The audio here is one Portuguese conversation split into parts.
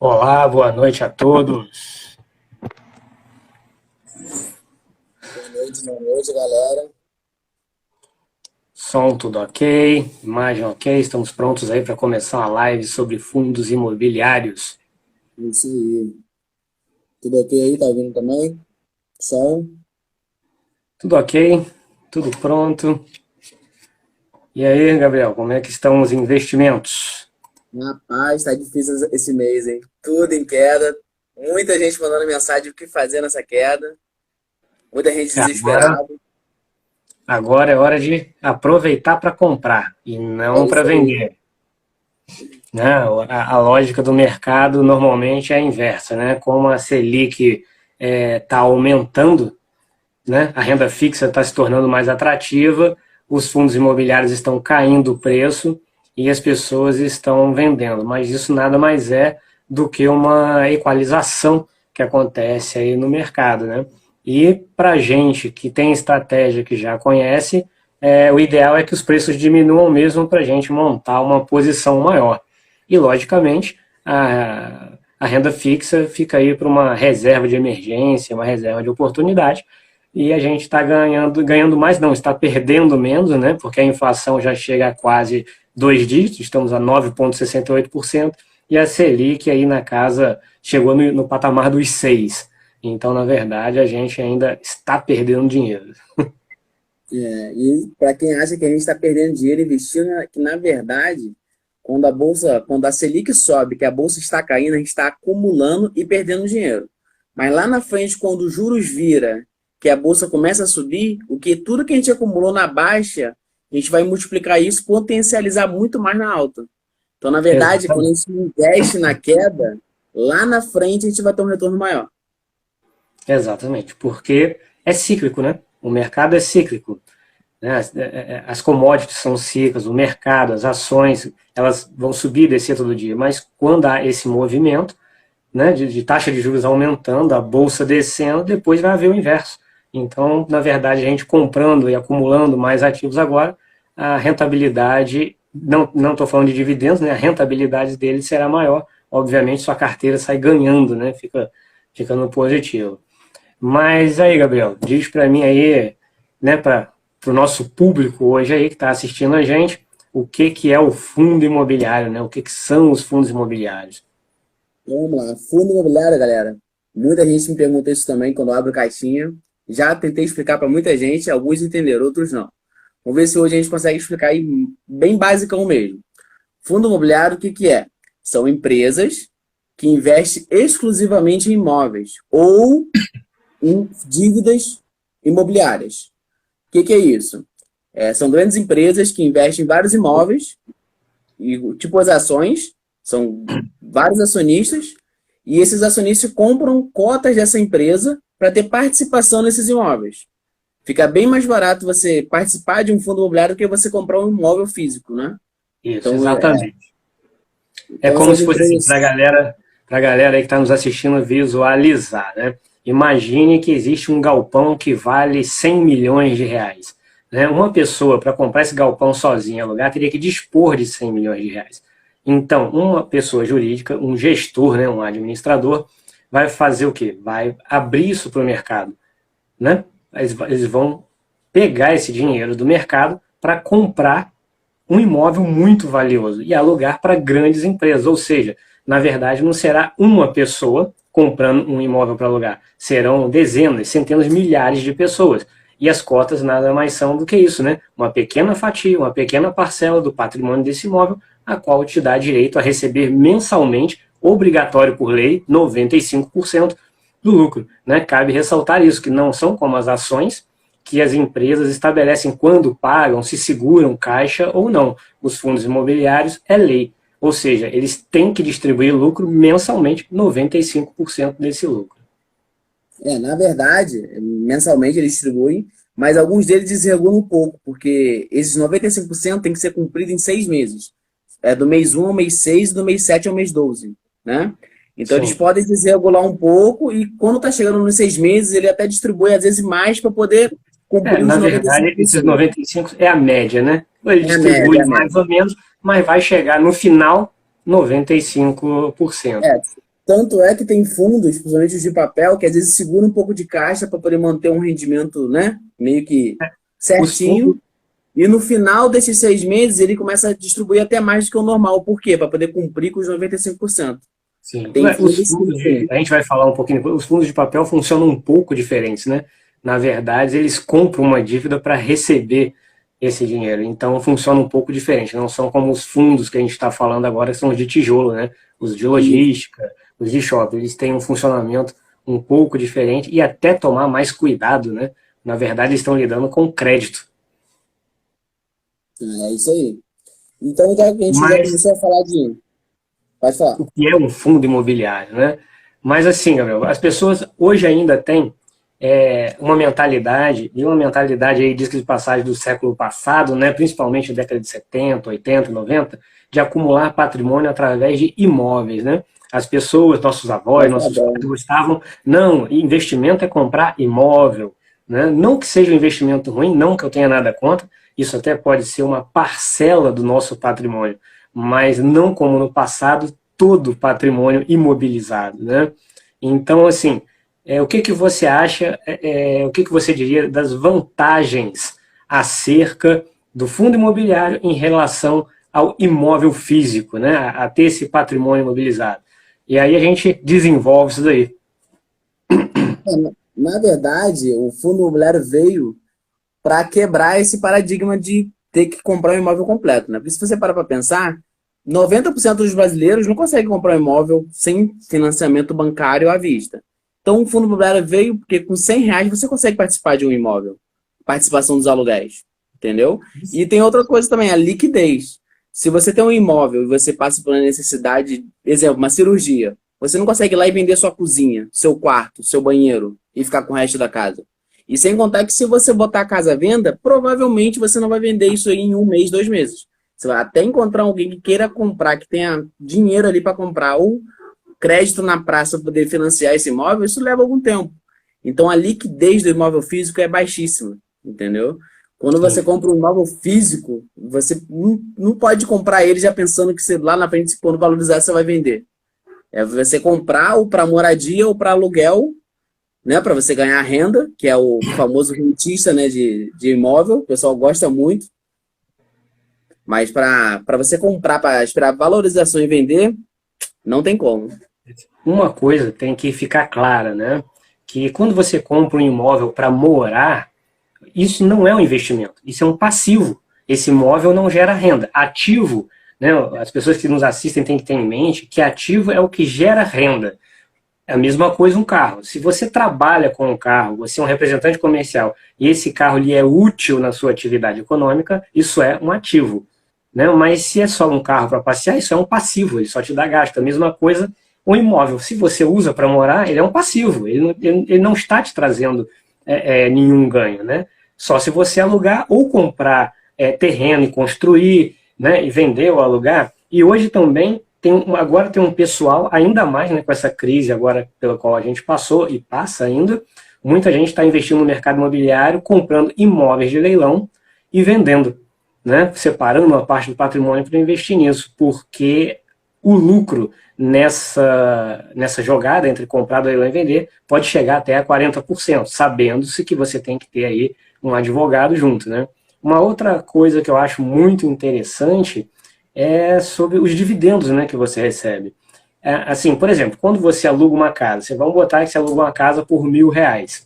Olá, boa noite a todos. Boa noite, galera. Som tudo ok, imagem ok, estamos prontos aí para começar uma live sobre fundos imobiliários. Isso aí. Tudo ok aí? Tá ouvindo também? Som? Tudo ok, tudo pronto. E aí, Gabriel, como é que estão os investimentos? Rapaz, tá difícil esse mês, hein? Tudo em queda. Muita gente mandando mensagem o que fazer nessa queda. Muita gente Agora, desesperada. agora é hora de aproveitar para comprar e É não para isso aí. vender, né? A lógica do mercado normalmente é a inversa, né? Como a Selic está aumentando, né? A renda fixa está se tornando mais atrativa, os fundos imobiliários estão caindo o preço e as pessoas estão vendendo. Mas isso nada mais é do que uma equalização que acontece aí no mercado, né? E para gente que tem estratégia que já conhece, o ideal é que os preços diminuam mesmo para a gente montar uma posição maior. E, logicamente, a renda fixa fica aí para uma reserva de emergência, uma reserva de oportunidade, e a gente está ganhando mais, não, está perdendo menos, né? Porque a inflação já chega a quase dois dígitos, estamos a 9,68%, e a Selic aí na casa chegou no patamar dos 6%. Então, na verdade, a gente ainda está perdendo dinheiro. E para quem acha que a gente está perdendo dinheiro investindo, que na verdade, quando a Selic sobe, que a bolsa está caindo, a gente está acumulando e perdendo dinheiro. Mas lá na frente, quando os juros vira, que a bolsa começa a subir, tudo que a gente acumulou na baixa, a gente vai multiplicar isso, potencializar muito mais na alta. Então, na verdade, quando a Exatamente. gente investe na queda, lá na frente a gente vai ter um retorno maior. Exatamente, porque é cíclico, né? O mercado é cíclico, né? As commodities são cíclicas, o mercado, as ações, elas vão subir e descer todo dia, mas quando há esse movimento, né, de taxa de juros aumentando, a bolsa descendo, depois vai haver o inverso. Então, na verdade, a gente comprando e acumulando mais ativos agora, a rentabilidade, não estou falando de dividendos, né, a rentabilidade dele será maior. Obviamente, sua carteira sai ganhando, né, fica no positivo. Mas aí, Gabriel, diz para mim aí, né, para o nosso público hoje aí que está assistindo a gente, o que, que é o fundo imobiliário, né? O que, que são os fundos imobiliários? Vamos lá. Fundo imobiliário, galera. Muita gente me pergunta isso também quando eu abro caixinha. Já tentei explicar para muita gente, alguns entenderam, outros não. Vamos ver se hoje a gente consegue explicar aí bem basicão mesmo. Fundo imobiliário, o que que é? São empresas que investem exclusivamente em imóveis ou em dívidas imobiliárias. O que que é isso? São grandes empresas que investem em vários imóveis, e tipo as ações, são vários acionistas, e esses acionistas compram cotas dessa empresa para ter participação nesses imóveis. Fica bem mais barato você participar de um fundo imobiliário do que você comprar um imóvel físico, né? Isso, Então, exatamente. É então como essas se fosse assim, empresas. para a galera aí que está nos assistindo visualizar, né? Imagine que existe um galpão que vale 100 milhões de reais. Né? Uma pessoa, para comprar esse galpão sozinha, alugar, teria que dispor de 100 milhões de reais. Então, uma pessoa jurídica, um gestor, né, um administrador, vai fazer o quê? Vai abrir isso para o mercado. Né? Eles vão pegar esse dinheiro do mercado para comprar um imóvel muito valioso e alugar para grandes empresas. Ou seja, na verdade, não será uma pessoa comprando um imóvel para alugar, serão dezenas, centenas, milhares de pessoas. E as cotas nada mais são do que isso, né? Uma pequena fatia, uma pequena parcela do patrimônio desse imóvel, a qual te dá direito a receber mensalmente, obrigatório por lei, 95% do lucro. Né? Cabe ressaltar isso, que não são como as ações, que as empresas estabelecem quando pagam, se seguram caixa ou não. Os fundos imobiliários é lei. Ou seja, eles têm que distribuir lucro mensalmente, 95% desse lucro. Na verdade, mensalmente eles distribuem, mas alguns deles desregulam um pouco, porque esses 95% tem que ser cumprido em 6 meses. É do mês um ao mês 6 e do mês 7 ao mês 12, né? Então eles Sim. podem desregular um pouco e quando está chegando nos 6 meses, ele até distribui às vezes mais para poder cumprir os Na noventa e cinco verdade, por esses cento. 95% é a média, né? Ele É a média, distribui é a mais média. ou menos, mas vai chegar no final 95%. Tanto é que tem fundos, principalmente os de papel, que às vezes seguram um pouco de caixa para poder manter um rendimento, né, meio que Os fundos, certinho. E no final desses 6 meses, ele começa a distribuir até mais do que o normal. Por quê? Para poder cumprir com os 95%. sim, Tem os fundos fundos sim. a gente vai falar um pouquinho depois, os fundos de papel funcionam um pouco diferentes, né? Na verdade, eles compram uma dívida para receber esse dinheiro, então funciona um pouco diferente, não são como os fundos que a gente está falando agora, que são os de tijolo, né? Os de logística, os de shopping, eles têm um funcionamento um pouco diferente e até tomar mais cuidado, né? Na verdade, eles estão lidando com crédito. É isso aí. Então, já que a gente já Mas começou a falar de. Pode falar. o que é um fundo imobiliário, né? Mas assim, Gabriel, as pessoas hoje ainda têm uma mentalidade, e uma mentalidade aí, diz que de passagem do século passado, né, principalmente na década de 70, 80, 90, de acumular patrimônio através de imóveis, né? As pessoas, nossos avós, Pode falar nossos pais bem. gostavam, não, investimento é comprar imóvel, né? Não que seja um investimento ruim, não que eu tenha nada contra, isso até pode ser uma parcela do nosso patrimônio, mas não como no passado, todo o patrimônio imobilizado, né? Então, assim, o que que você acha, o que que você diria das vantagens acerca do fundo imobiliário em relação ao imóvel físico, né? A ter esse patrimônio imobilizado. E aí a gente desenvolve isso daí. Na verdade, o fundo imobiliário veio para quebrar esse paradigma de ter que comprar um imóvel completo, né? Porque se você parar para pensar, 90% dos brasileiros não conseguem comprar um imóvel sem financiamento bancário à vista. Então, o fundo imobiliário veio porque com R$ 100 você consegue participar de um imóvel, participação dos aluguéis, entendeu? E tem outra coisa também, a liquidez. Se você tem um imóvel e você passa por uma necessidade, exemplo, uma cirurgia, você não consegue ir lá e vender sua cozinha, seu quarto, seu banheiro e ficar com o resto da casa. E sem contar que se você botar a casa à venda, provavelmente você não vai vender isso aí em 1 mês, 2 meses. Você vai até encontrar alguém que queira comprar, que tenha dinheiro ali para comprar, ou crédito na praça para poder financiar esse imóvel, isso leva algum tempo. Então a liquidez do imóvel físico é baixíssima, entendeu? Quando você Sim, compra um imóvel físico, você não pode comprar ele já pensando que você, lá na frente, quando valorizar, você vai vender. É você comprar ou para moradia ou para aluguel, né, para você ganhar renda, que é o famoso rentista, né, de imóvel, o pessoal gosta muito, mas para você comprar, para esperar valorização e vender, não tem como. uma coisa tem que ficar clara, né? Que quando você compra um imóvel para morar, isso não é um investimento, isso é um passivo. Esse imóvel não gera renda. Ativo, né? As pessoas que nos assistem têm que ter em mente que ativo é o que gera renda. É a mesma coisa um carro. Se você trabalha com um carro, você é um representante comercial e esse carro lhe é útil na sua atividade econômica, isso é um ativo. Né? Mas se é só um carro para passear, isso é um passivo, ele só te dá gasto. A mesma coisa o imóvel. Se você usa para morar, ele é um passivo, ele não está te trazendo nenhum ganho. Né? Só se você alugar ou comprar terreno e construir, né, e vender ou alugar. E hoje também agora tem um pessoal, ainda mais, né, com essa crise agora pela qual a gente passou e passa ainda, muita gente está investindo no mercado imobiliário, comprando imóveis de leilão e vendendo, né, separando uma parte do patrimônio para investir nisso, porque o lucro nessa jogada entre comprar, leilão e vender pode chegar até a 40%, sabendo-se que você tem que ter aí um advogado junto, né? Uma outra coisa que eu acho muito interessante é sobre os dividendos, né, que você recebe. Assim, por exemplo, quando você aluga uma casa, você vai botar que você aluga uma casa por R$ 1.000,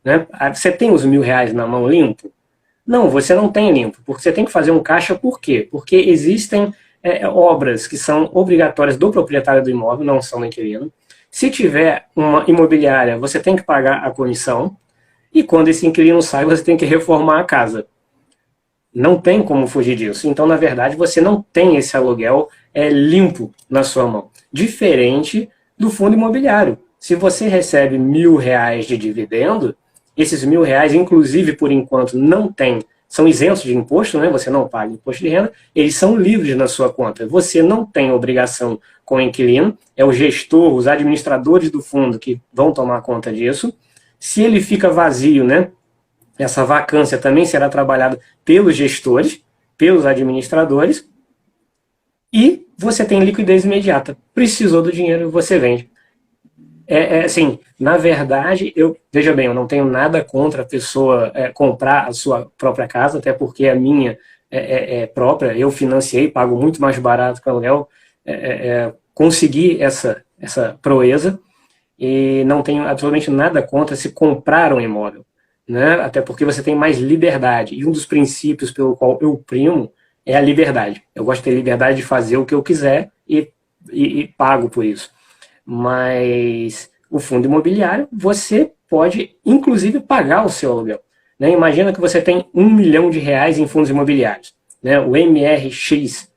né? Você tem os R$ 1.000 na mão limpo? Não, você não tem limpo, porque você tem que fazer um caixa, por quê? Porque existem obras que são obrigatórias do proprietário do imóvel, não são do inquilino. Se tiver uma imobiliária, você tem que pagar a comissão, e quando esse inquilino sai, você tem que reformar a casa. Não tem como fugir disso. Então, na verdade, você não tem esse aluguel limpo na sua mão. Diferente do fundo imobiliário. Se você recebe R$ 1.000 de dividendo, esses R$ 1.000, inclusive, por enquanto, não tem, são isentos de imposto, né? Você não paga imposto de renda, eles são livres na sua conta. Você não tem obrigação com o inquilino, é o gestor, os administradores do fundo que vão tomar conta disso. Se ele fica vazio, né? Essa vacância também será trabalhada pelos gestores, pelos administradores, e você tem liquidez imediata. Precisou do dinheiro, você vende. Assim, na verdade, veja bem, eu não tenho nada contra a pessoa comprar a sua própria casa, até porque a minha é própria, eu financiei, pago muito mais barato que o aluguel, consegui essa proeza e não tenho absolutamente nada contra se comprar um imóvel, né? Até porque você tem mais liberdade. E um dos princípios pelo qual eu primo é a liberdade. Eu gosto de ter liberdade de fazer o que eu quiser e pago por isso. Mas o fundo imobiliário, você pode, inclusive, pagar o seu aluguel. Né? Imagina que você tem R$ 1 milhão em fundos imobiliários. Né? O MRX,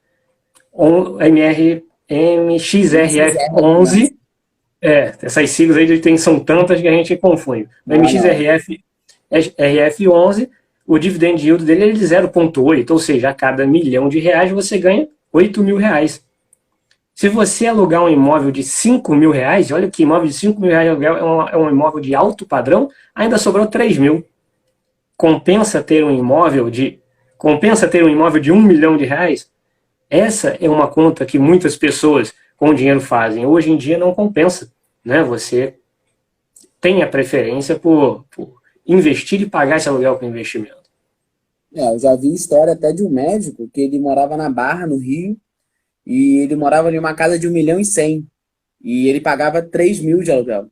MXRF11, essas siglas aí são tantas que a gente confunde. O MXRF11, o dividend yield dele é de 0,8, ou seja, a cada R$ 1 milhão você ganha R$ 8.000. Se você alugar um imóvel de R$ 5.000, olha que imóvel de R$ 5.000 de aluguel é um imóvel de alto padrão, ainda sobrou 3.000. Compensa ter um imóvel de R$ 1 milhão? Essa é uma conta que muitas pessoas com dinheiro fazem. Hoje em dia não compensa, né? Você tem a preferência por investir e pagar esse aluguel com investimento. Eu já vi história até de um médico que ele morava na Barra, no Rio, e ele morava em uma casa de 1.100.000 e ele pagava 3.000 de aluguel.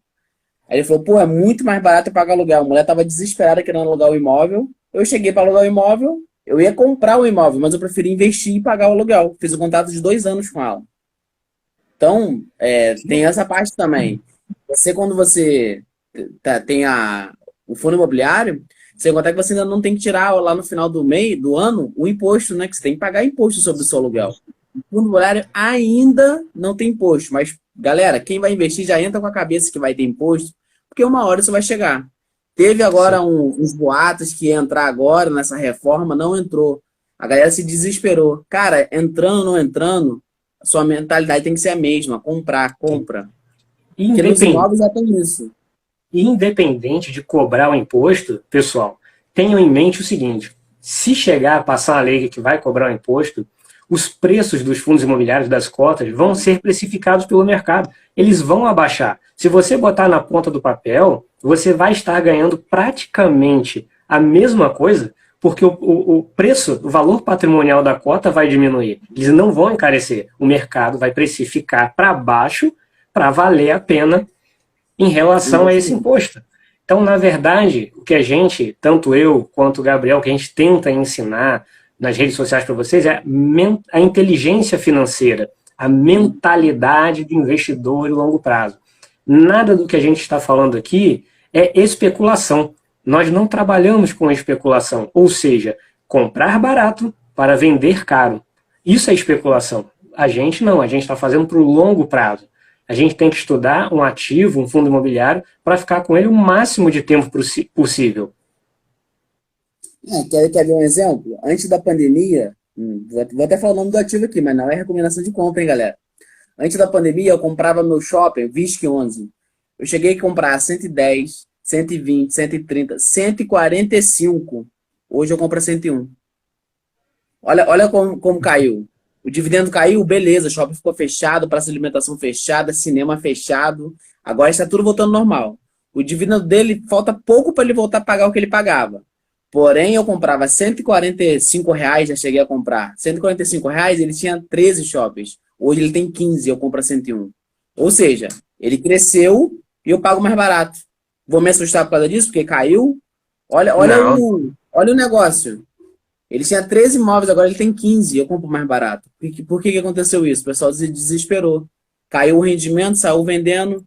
Aí ele falou, pô, é muito mais barato eu pagar aluguel. A mulher estava desesperada querendo alugar o imóvel. Eu cheguei para alugar o imóvel, eu ia comprar o imóvel, mas eu preferi investir e pagar o aluguel. Fiz um contrato de 2 anos com ela. Então, tem essa parte também. Quando você tem o fundo imobiliário, você contar que você ainda não tem que tirar lá no final do mês, do ano, o imposto, né? Que você tem que pagar imposto sobre o seu aluguel. O fundo imobiliário ainda não tem imposto, mas, galera, quem vai investir já entra com a cabeça que vai ter imposto, porque uma hora isso vai chegar. Teve agora uns boatos que ia entrar agora nessa reforma, não entrou. A galera se desesperou. Cara, entrando ou não entrando, a sua mentalidade tem que ser a mesma, compra. Porque nos imóveis já tem isso. Independente de cobrar o imposto, pessoal, tenham em mente o seguinte: se chegar a passar a lei que vai cobrar o imposto, os preços dos fundos imobiliários, das cotas, vão ser precificados pelo mercado. Eles vão abaixar. Se você botar na ponta do papel, você vai estar ganhando praticamente a mesma coisa, porque o preço, o valor patrimonial da cota vai diminuir. Eles não vão encarecer. O mercado vai precificar para baixo para valer a pena em relação a esse imposto. Então, na verdade, o que a gente, tanto eu quanto o Gabriel, que a gente tenta ensinar nas redes sociais para vocês é a inteligência financeira, a mentalidade do investidor de longo prazo. Nada do que a gente está falando aqui é especulação. Nós não trabalhamos com especulação, ou seja, comprar barato para vender caro. Isso é especulação. A gente não, a gente está fazendo para o longo prazo. A gente tem que estudar um ativo, um fundo imobiliário, para ficar com ele o máximo de tempo possível. Quer ver um exemplo? Antes da pandemia, vou até falar o nome do ativo aqui, mas não é recomendação de compra, hein, galera? Antes da pandemia, eu comprava meu shopping, VISC 11. Eu cheguei a comprar 110, 120, 130, 145. Hoje eu compro a 101. Olha como caiu. O dividendo caiu, beleza, o shopping ficou fechado, praça de alimentação fechada, cinema fechado. Agora está tudo voltando normal. O dividendo dele, falta pouco para ele voltar a pagar o que ele pagava. Porém, eu comprava R$145, já cheguei a comprar. R$145, ele tinha 13 shoppings. Hoje ele tem 15, eu compro a 101. Ou seja, ele cresceu e eu pago mais barato. Vou me assustar por causa disso, porque caiu. Olha o negócio. Ele tinha 13 imóveis, agora ele tem 15, eu compro mais barato. Por que aconteceu isso? O pessoal se desesperou. Caiu o rendimento, saiu vendendo.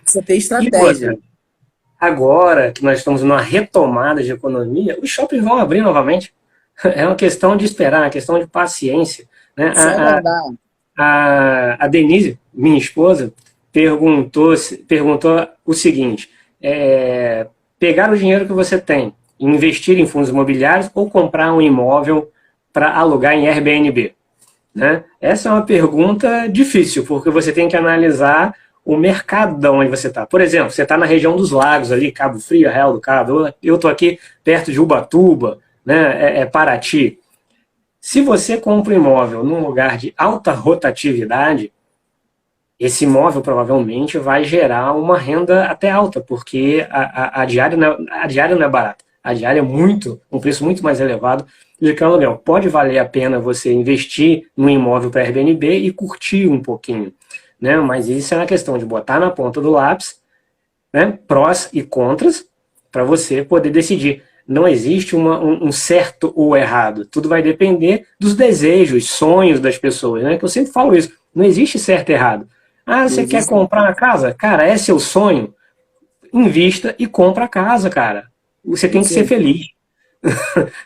Você tem estratégia. Agora que nós estamos numa retomada de economia, os shoppings vão abrir novamente. É uma questão de esperar, uma questão de paciência. Né? A Denise, minha esposa, perguntou o seguinte: pegar o dinheiro que você tem, investir em fundos imobiliários ou comprar um imóvel para alugar em Airbnb? Né? Essa é uma pergunta difícil, porque você tem que analisar o mercado onde você está. Por exemplo, você está na região dos lagos, ali, Cabo Frio, Arraial do Cabo. Eu estou aqui perto de Ubatuba, né? Paraty. Se você compra um imóvel num lugar de alta rotatividade, esse imóvel provavelmente vai gerar uma renda até alta, porque a diária não é barata. A diária é um preço muito mais elevado do que o aluguel. Pode valer a pena você investir no imóvel para Airbnb e curtir um pouquinho, né? Mas isso é uma questão de botar na ponta do lápis, né, prós e contras, para você poder decidir. Não existe um certo ou errado. Tudo vai depender dos desejos, sonhos das pessoas, né? Que eu sempre falo isso. Não existe certo e errado. Ah, Não você quer existe. comprar uma casa? Cara, é seu sonho? Invista e compra a casa, cara. Você tem que ser Sim. feliz.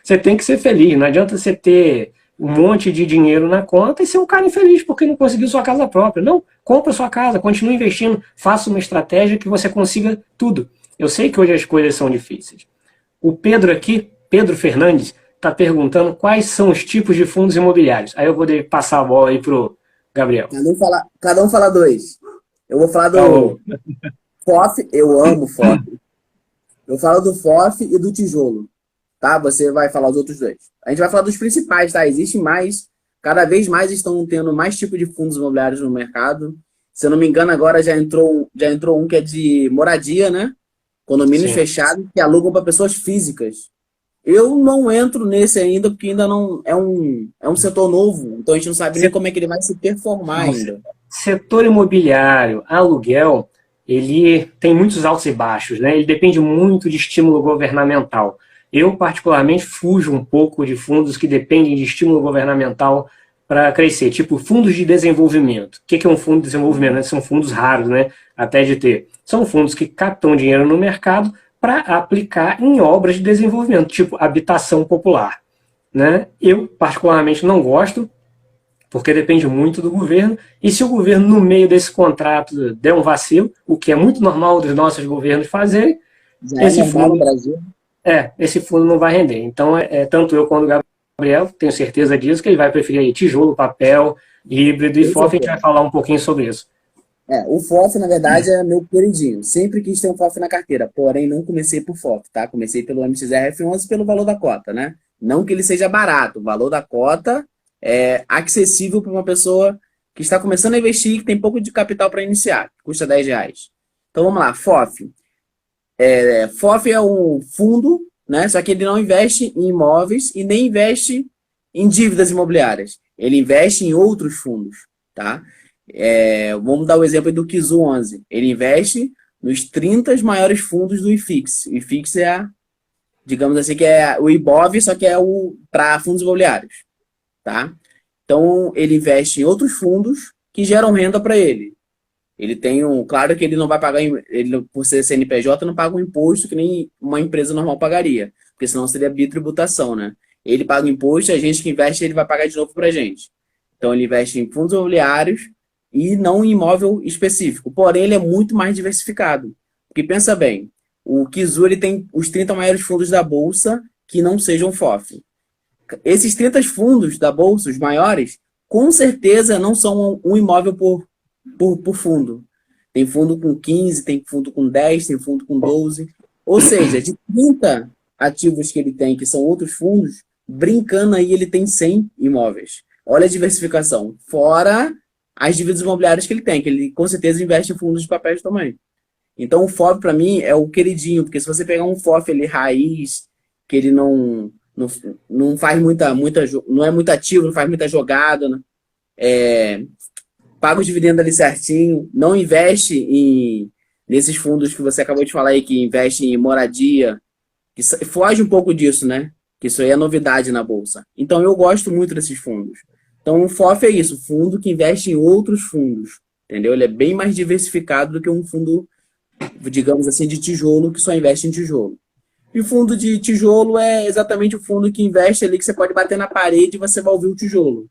Você tem que ser feliz. Não adianta você ter um monte de dinheiro na conta e ser um cara infeliz porque não conseguiu sua casa própria. Não, compra sua casa, continue investindo, faça uma estratégia que você consiga tudo. Eu sei que hoje as coisas são difíceis. O Pedro aqui, Pedro Fernandes, está perguntando quais são os tipos de fundos imobiliários. Aí eu vou passar a bola aí pro Gabriel. Cada um fala dois. Eu vou falar Falou. do FOF, eu amo FOF. Eu falo do FOF e do tijolo, tá? Você vai falar os outros dois. A gente vai falar dos principais, tá? Existe mais, cada vez mais estão tendo mais tipos de fundos imobiliários no mercado. Se eu não me engano, agora já entrou um que é de moradia, né? Condomínios Sim. fechados que alugam para pessoas físicas. Eu não entro nesse ainda, porque ainda não é um setor novo, então a gente não sabe nem como é que ele vai se performar Não, ainda. setor imobiliário, aluguel, ele tem muitos altos e baixos, né? Ele depende muito de estímulo governamental. Eu, particularmente, fujo um pouco de fundos que dependem de estímulo governamental para crescer, tipo fundos de desenvolvimento. O que é um fundo de desenvolvimento? São fundos raros, né? Até de ter. São fundos que captam dinheiro no mercado para aplicar em obras de desenvolvimento, tipo habitação popular, né? Eu, particularmente, não gosto, porque depende muito do governo, e se o governo, no meio desse contrato, der um vacilo, o que é muito normal dos nossos governos fazerem, Já é esse normal no fundo, Brasil. esse fundo não vai render. Então, tanto eu quanto o Gabriel, tenho certeza disso, que ele vai preferir aí tijolo, papel, híbrido e Com FOF, a gente vai certeza. falar um pouquinho sobre isso. O FOF, na verdade, é meu queridinho. Sempre quis ter um FOF na carteira, porém não comecei por FOF, tá? Comecei pelo MXRF11 pelo valor da cota, né? Não que ele seja barato, o valor da cota é acessível para uma pessoa que está começando a investir e que tem pouco de capital para iniciar, custa R$ 10. Então vamos lá, FOF. FOF é um fundo, né? Só que ele não investe em imóveis e nem investe em dívidas imobiliárias. Ele investe em outros fundos, tá? Vamos dar o exemplo do Kizu 11. Ele investe nos 30 maiores fundos do IFIX. O IFIX digamos assim, que é o IBOV, só que é o para fundos imobiliários, tá? Então, ele investe em outros fundos que geram renda para ele. Ele tem claro que ele não vai pagar, ele por ser CNPJ não paga um imposto que nem uma empresa normal pagaria, porque senão seria bitributação, né? Ele paga o imposto, a gente que investe, ele vai pagar de novo pra gente. Então ele investe em fundos imobiliários e não em imóvel específico. Porém, ele é muito mais diversificado. Porque pensa bem, o Kizu ele tem os 30 maiores fundos da bolsa que não sejam FOF. Esses 30 fundos da bolsa, os maiores, com certeza não são um imóvel por fundo. Tem fundo com 15, tem fundo com 10, tem fundo com 12. Ou seja, de 30 ativos que ele tem, que são outros fundos, brincando aí ele tem 100 imóveis. Olha a diversificação. Fora as dívidas imobiliárias que ele tem, que ele com certeza investe em fundos de papéis também. Então o FOF para mim é o queridinho, porque se você pegar um FOF ele raiz, que ele não faz não é muito ativo, não faz muita jogada, né? Paga os dividendos ali certinho, não investe nesses fundos que você acabou de falar aí, que investe em moradia, que foge um pouco disso, né? Que isso aí é novidade na bolsa. Então eu gosto muito desses fundos. Então o FOF é isso, fundo que investe em outros fundos, entendeu? Ele é bem mais diversificado do que um fundo, digamos assim, de tijolo, que só investe em tijolo. E o fundo de tijolo é exatamente o fundo que investe ali, que você pode bater na parede e você vai ouvir o tijolo.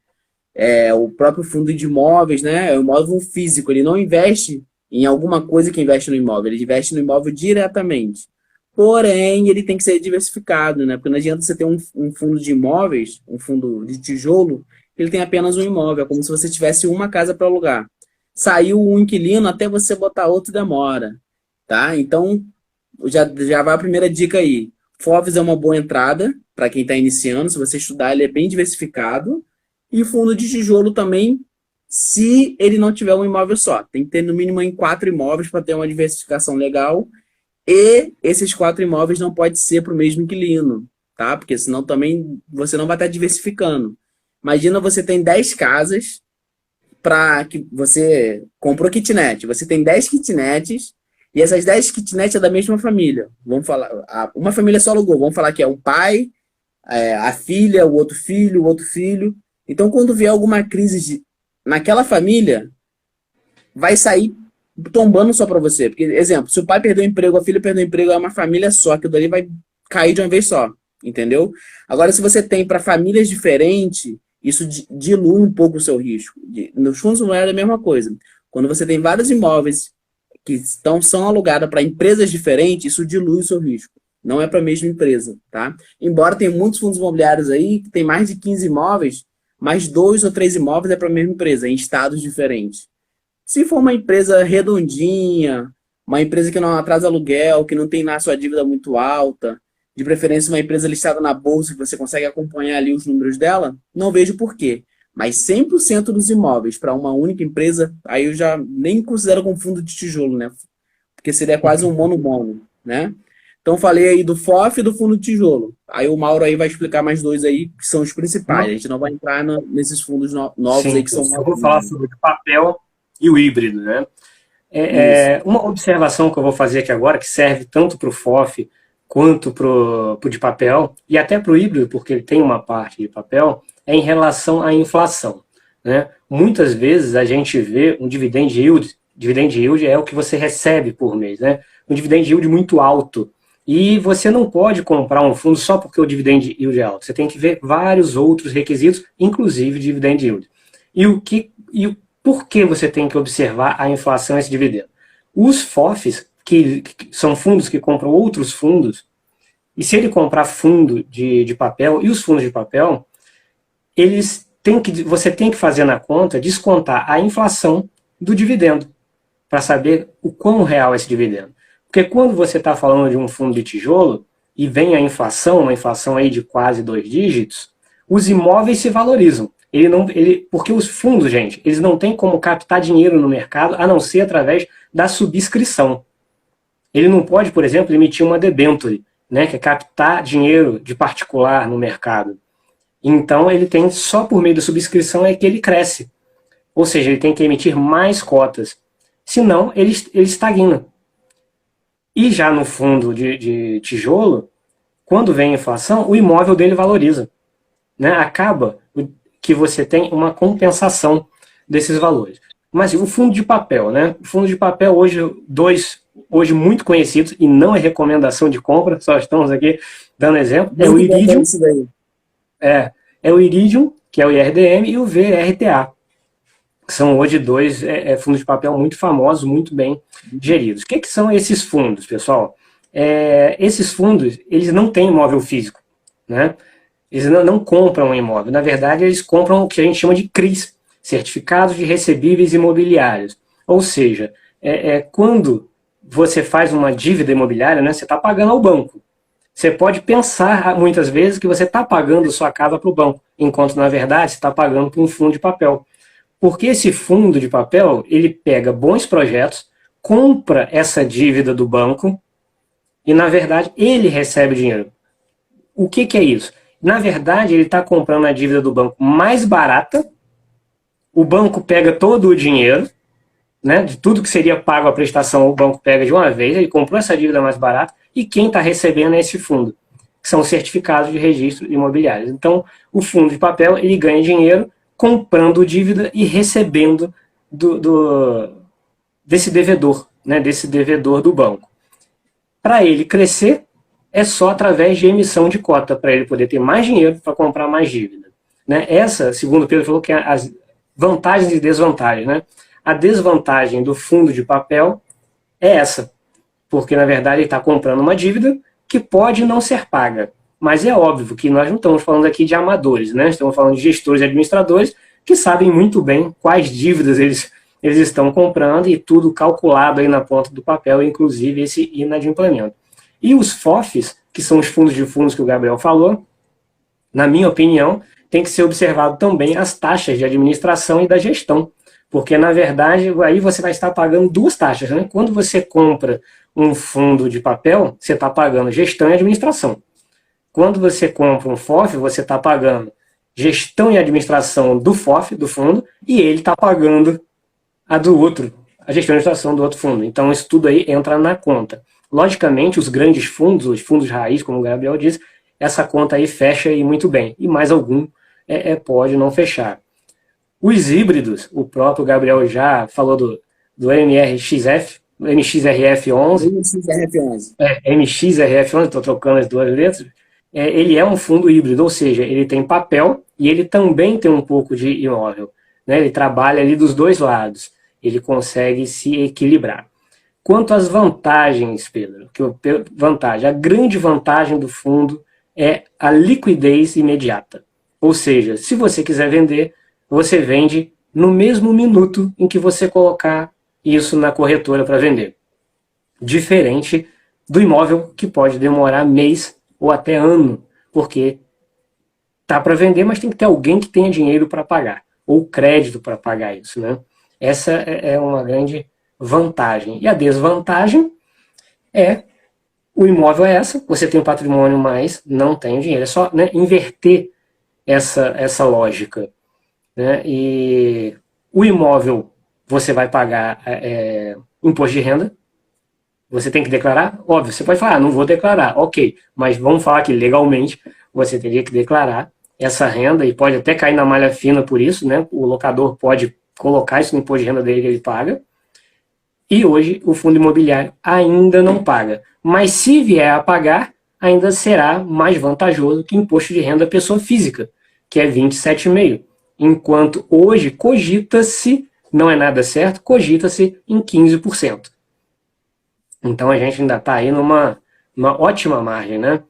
O próprio fundo de imóveis, né? É um imóvel físico, ele não investe em alguma coisa que investe no imóvel, ele investe no imóvel diretamente. Porém, ele tem que ser diversificado, né? Porque não adianta você ter um fundo de imóveis, um fundo de tijolo, ele tem apenas um imóvel, é como se você tivesse uma casa para alugar. Saiu um inquilino, até você botar outro demora, tá? Então, já vai a primeira dica aí. FOFs é uma boa entrada para quem está iniciando, se você estudar, ele é bem diversificado. E fundo de tijolo também se ele não tiver um imóvel só. Tem que ter no mínimo em 4 imóveis para ter uma diversificação legal. E esses 4 imóveis não pode ser para o mesmo inquilino, tá? Porque senão também você não vai estar diversificando. Imagina você tem 10 casas para que você comprou kitnet. Você tem 10 kitnets e essas 10 kitnets é da mesma família. Vamos falar, uma família só alugou. Vamos falar que é o pai, a filha, o outro filho, o outro filho. Então, quando vier alguma crise naquela família, vai sair tombando só para você. Porque, exemplo, se o pai perdeu o emprego, a filha perdeu o emprego, é uma família só, aquilo dali vai cair de uma vez só, entendeu? Agora, se você tem para famílias diferentes, isso dilui um pouco o seu risco. Nos fundos imobiliários é a mesma coisa. Quando você tem vários imóveis que são alugados para empresas diferentes, isso dilui o seu risco. Não é para a mesma empresa, tá? Embora tenha muitos fundos imobiliários aí que tem mais de 15 imóveis, mas 2 ou 3 imóveis é para a mesma empresa, em estados diferentes. Se for uma empresa redondinha, uma empresa que não atrasa aluguel, que não tem lá sua dívida muito alta, de preferência uma empresa listada na bolsa, que você consegue acompanhar ali os números dela, não vejo por quê. Mas 100% dos imóveis para uma única empresa, aí eu já nem considero como fundo de tijolo, né? Porque seria quase um mono-mono, né? Então falei aí do FOF e do fundo de tijolo. Aí o Mauro aí vai explicar mais 2 aí, que são os principais. A gente não vai entrar nesses fundos novos Sim, aí que são eu vou falar sobre o papel e o híbrido, né? Uma observação que eu vou fazer aqui agora, que serve tanto para o FOF quanto para o de papel, e até para o híbrido, porque ele tem uma parte de papel, é em relação à inflação, né? Muitas vezes a gente vê um dividend yield é o que você recebe por mês, né? Um dividend yield muito alto. E você não pode comprar um fundo só porque o dividend yield é alto. Você tem que ver vários outros requisitos, inclusive dividend yield. E por que você tem que observar a inflação e esse dividendo? Os FOFs, que são fundos que compram outros fundos, e se ele comprar fundo de papel e os fundos de papel, você tem que fazer na conta, descontar a inflação do dividendo, para saber o quão real é esse dividendo. Porque quando você está falando de um fundo de tijolo, e vem a inflação, uma inflação aí de quase 2 dígitos, os imóveis se valorizam. Porque os fundos, gente, eles não têm como captar dinheiro no mercado, a não ser através da subscrição. Ele não pode, por exemplo, emitir uma debênture, né, que é captar dinheiro de particular no mercado. Então, ele tem, só por meio da subscrição é que ele cresce. Ou seja, ele tem que emitir mais cotas. Senão, ele estagna. E já no fundo de tijolo, quando vem a inflação, o imóvel dele valoriza, né? Acaba que você tem uma compensação desses valores. Mas o fundo de papel, né? O fundo de papel hoje muito conhecidos, e não é recomendação de compra, só estamos aqui dando exemplo, é o Iridium. É o Iridium, que é o IRDM, e o VRTA. São hoje 2 fundos de papel muito famosos, muito bem geridos. O que são esses fundos, pessoal? Esses fundos, eles não têm imóvel físico, né? Eles não compram um imóvel. Na verdade, eles compram o que a gente chama de CRIs, Certificados de Recebíveis Imobiliários. Ou seja, quando você faz uma dívida imobiliária, né, você está pagando ao banco. Você pode pensar, muitas vezes, que você está pagando sua casa para o banco, enquanto, na verdade, você está pagando para um fundo de papel. Porque esse fundo de papel, ele pega bons projetos, compra essa dívida do banco e, na verdade, ele recebe o dinheiro. O que é isso? Na verdade, ele está comprando a dívida do banco mais barata, o banco pega todo o dinheiro, né, de tudo que seria pago a prestação, o banco pega de uma vez, ele comprou essa dívida mais barata, e quem está recebendo é esse fundo, que são os certificados de registro imobiliários. Então, o fundo de papel, ele ganha dinheiro comprando dívida e recebendo desse devedor, né, desse devedor do banco. Para ele crescer, é só através de emissão de cota, para ele poder ter mais dinheiro para comprar mais dívida. Né? Essa, segundo o Pedro falou, que é as vantagens e desvantagens. Né? A desvantagem do fundo de papel é essa, porque na verdade ele está comprando uma dívida que pode não ser paga. Mas é óbvio que nós não estamos falando aqui de amadores, né? Estamos falando de gestores e administradores que sabem muito bem quais dívidas eles estão comprando, e tudo calculado aí na ponta do papel, inclusive esse inadimplemento. E os FOFs, que são os fundos de fundos que o Gabriel falou, na minha opinião, tem que ser observado também as taxas de administração e da gestão Porque, na verdade, aí você vai estar pagando duas taxas, né? Quando você compra um fundo de papel, você está pagando gestão e administração. Quando você compra um FOF, você está pagando gestão e administração do FOF, do fundo, e ele está pagando a do outro, a gestão e administração do outro fundo. Então, isso tudo aí entra na conta. Logicamente, os grandes fundos, os fundos raiz, como o Gabriel disse, essa conta aí fecha aí muito bem. E mais algum pode não fechar. Os híbridos, o próprio Gabriel já falou do MRXF, MXRF11. MXRF11. MXRF11, estou trocando as duas letras. Ele é um fundo híbrido, ou seja, ele tem papel e ele também tem um pouco de imóvel. Né? Ele trabalha ali dos dois lados. Ele consegue se equilibrar. Quanto às vantagens, Pedro, a grande vantagem do fundo é a liquidez imediata. Ou seja, se você quiser vender, você vende no mesmo minuto em que você colocar isso na corretora para vender. Diferente do imóvel, que pode demorar mês ou até ano, porque tá para vender, mas tem que ter alguém que tenha dinheiro para pagar, ou crédito para pagar isso, né? Essa é uma grande vantagem. E a desvantagem é o imóvel é essa, você tem um patrimônio, mas não tem dinheiro. É só, né, inverter essa lógica. Né? E o imóvel, você vai pagar imposto de renda, você tem que declarar, óbvio, você pode falar, não vou declarar, ok, mas vamos falar que legalmente você teria que declarar essa renda e pode até cair na malha fina por isso, né? O locador pode colocar isso no imposto de renda dele que ele paga, e hoje o fundo imobiliário ainda não paga, mas se vier a pagar, ainda será mais vantajoso que o imposto de renda pessoa física, que é 27,5%. Enquanto hoje cogita-se, não é nada certo, cogita-se em 15%. Então a gente ainda está aí numa ótima margem, né?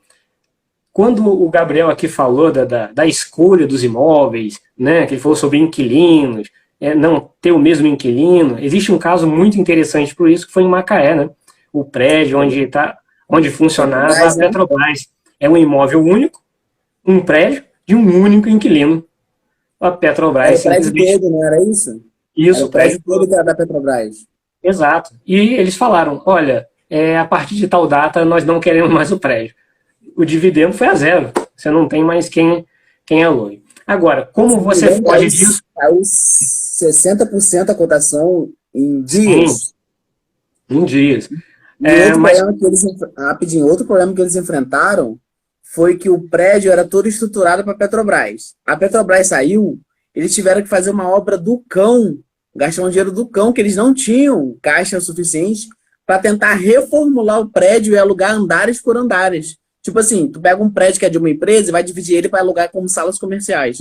Quando o Gabriel aqui falou da escolha dos imóveis, né, que ele falou sobre inquilinos, não ter o mesmo inquilino, existe um caso muito interessante por isso, que foi em Macaé, né? O prédio onde funcionava a Petrobras. É um imóvel único, um prédio de um único inquilino. A Petrobras era o prédio todo, não era isso? Isso, era o prédio todo que era da Petrobras. Exato. E eles falaram, olha, a partir de tal data nós não queremos mais o prédio. O dividendo foi a zero. Você não tem mais quem alugue. Agora, como você foge disso? Caiu 60% a cotação em dias. Sim, em dias. Outro problema que eles enfrentaram foi que o prédio era todo estruturado para a Petrobras. A Petrobras saiu, eles tiveram que fazer uma obra do cão, gastar um dinheiro do cão, que eles não tinham caixa suficiente para tentar reformular o prédio e alugar andares por andares. Tipo assim, tu pega um prédio que é de uma empresa e vai dividir ele para alugar como salas comerciais.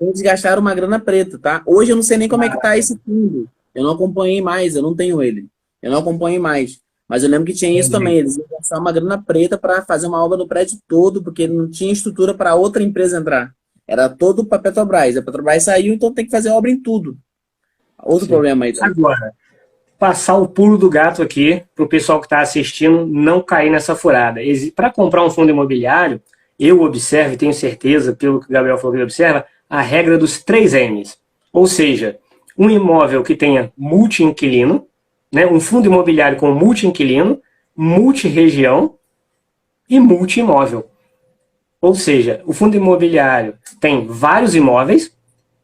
Eles gastaram uma grana preta, tá? Hoje eu não sei nem como é que tá esse fundo. Eu não acompanhei mais, eu não tenho ele. Eu não acompanhei mais. Mas eu lembro que tinha isso também. Eles iam gastar uma grana preta para fazer uma obra no prédio todo, porque ele não tinha estrutura para outra empresa entrar. Era todo para a Petrobras. A Petrobras saiu, então tem que fazer obra em tudo. Outro problema aí. Agora, passar o pulo do gato aqui para o pessoal que está assistindo não cair nessa furada. Para comprar um fundo imobiliário, eu observo, e tenho certeza, pelo que o Gabriel falou que ele observa, a regra dos 3 M's. Ou seja, um imóvel que tenha multi-inquilino, né, um fundo imobiliário com multi-inquilino, multi-região e multi-imóvel. Ou seja, o fundo imobiliário tem vários imóveis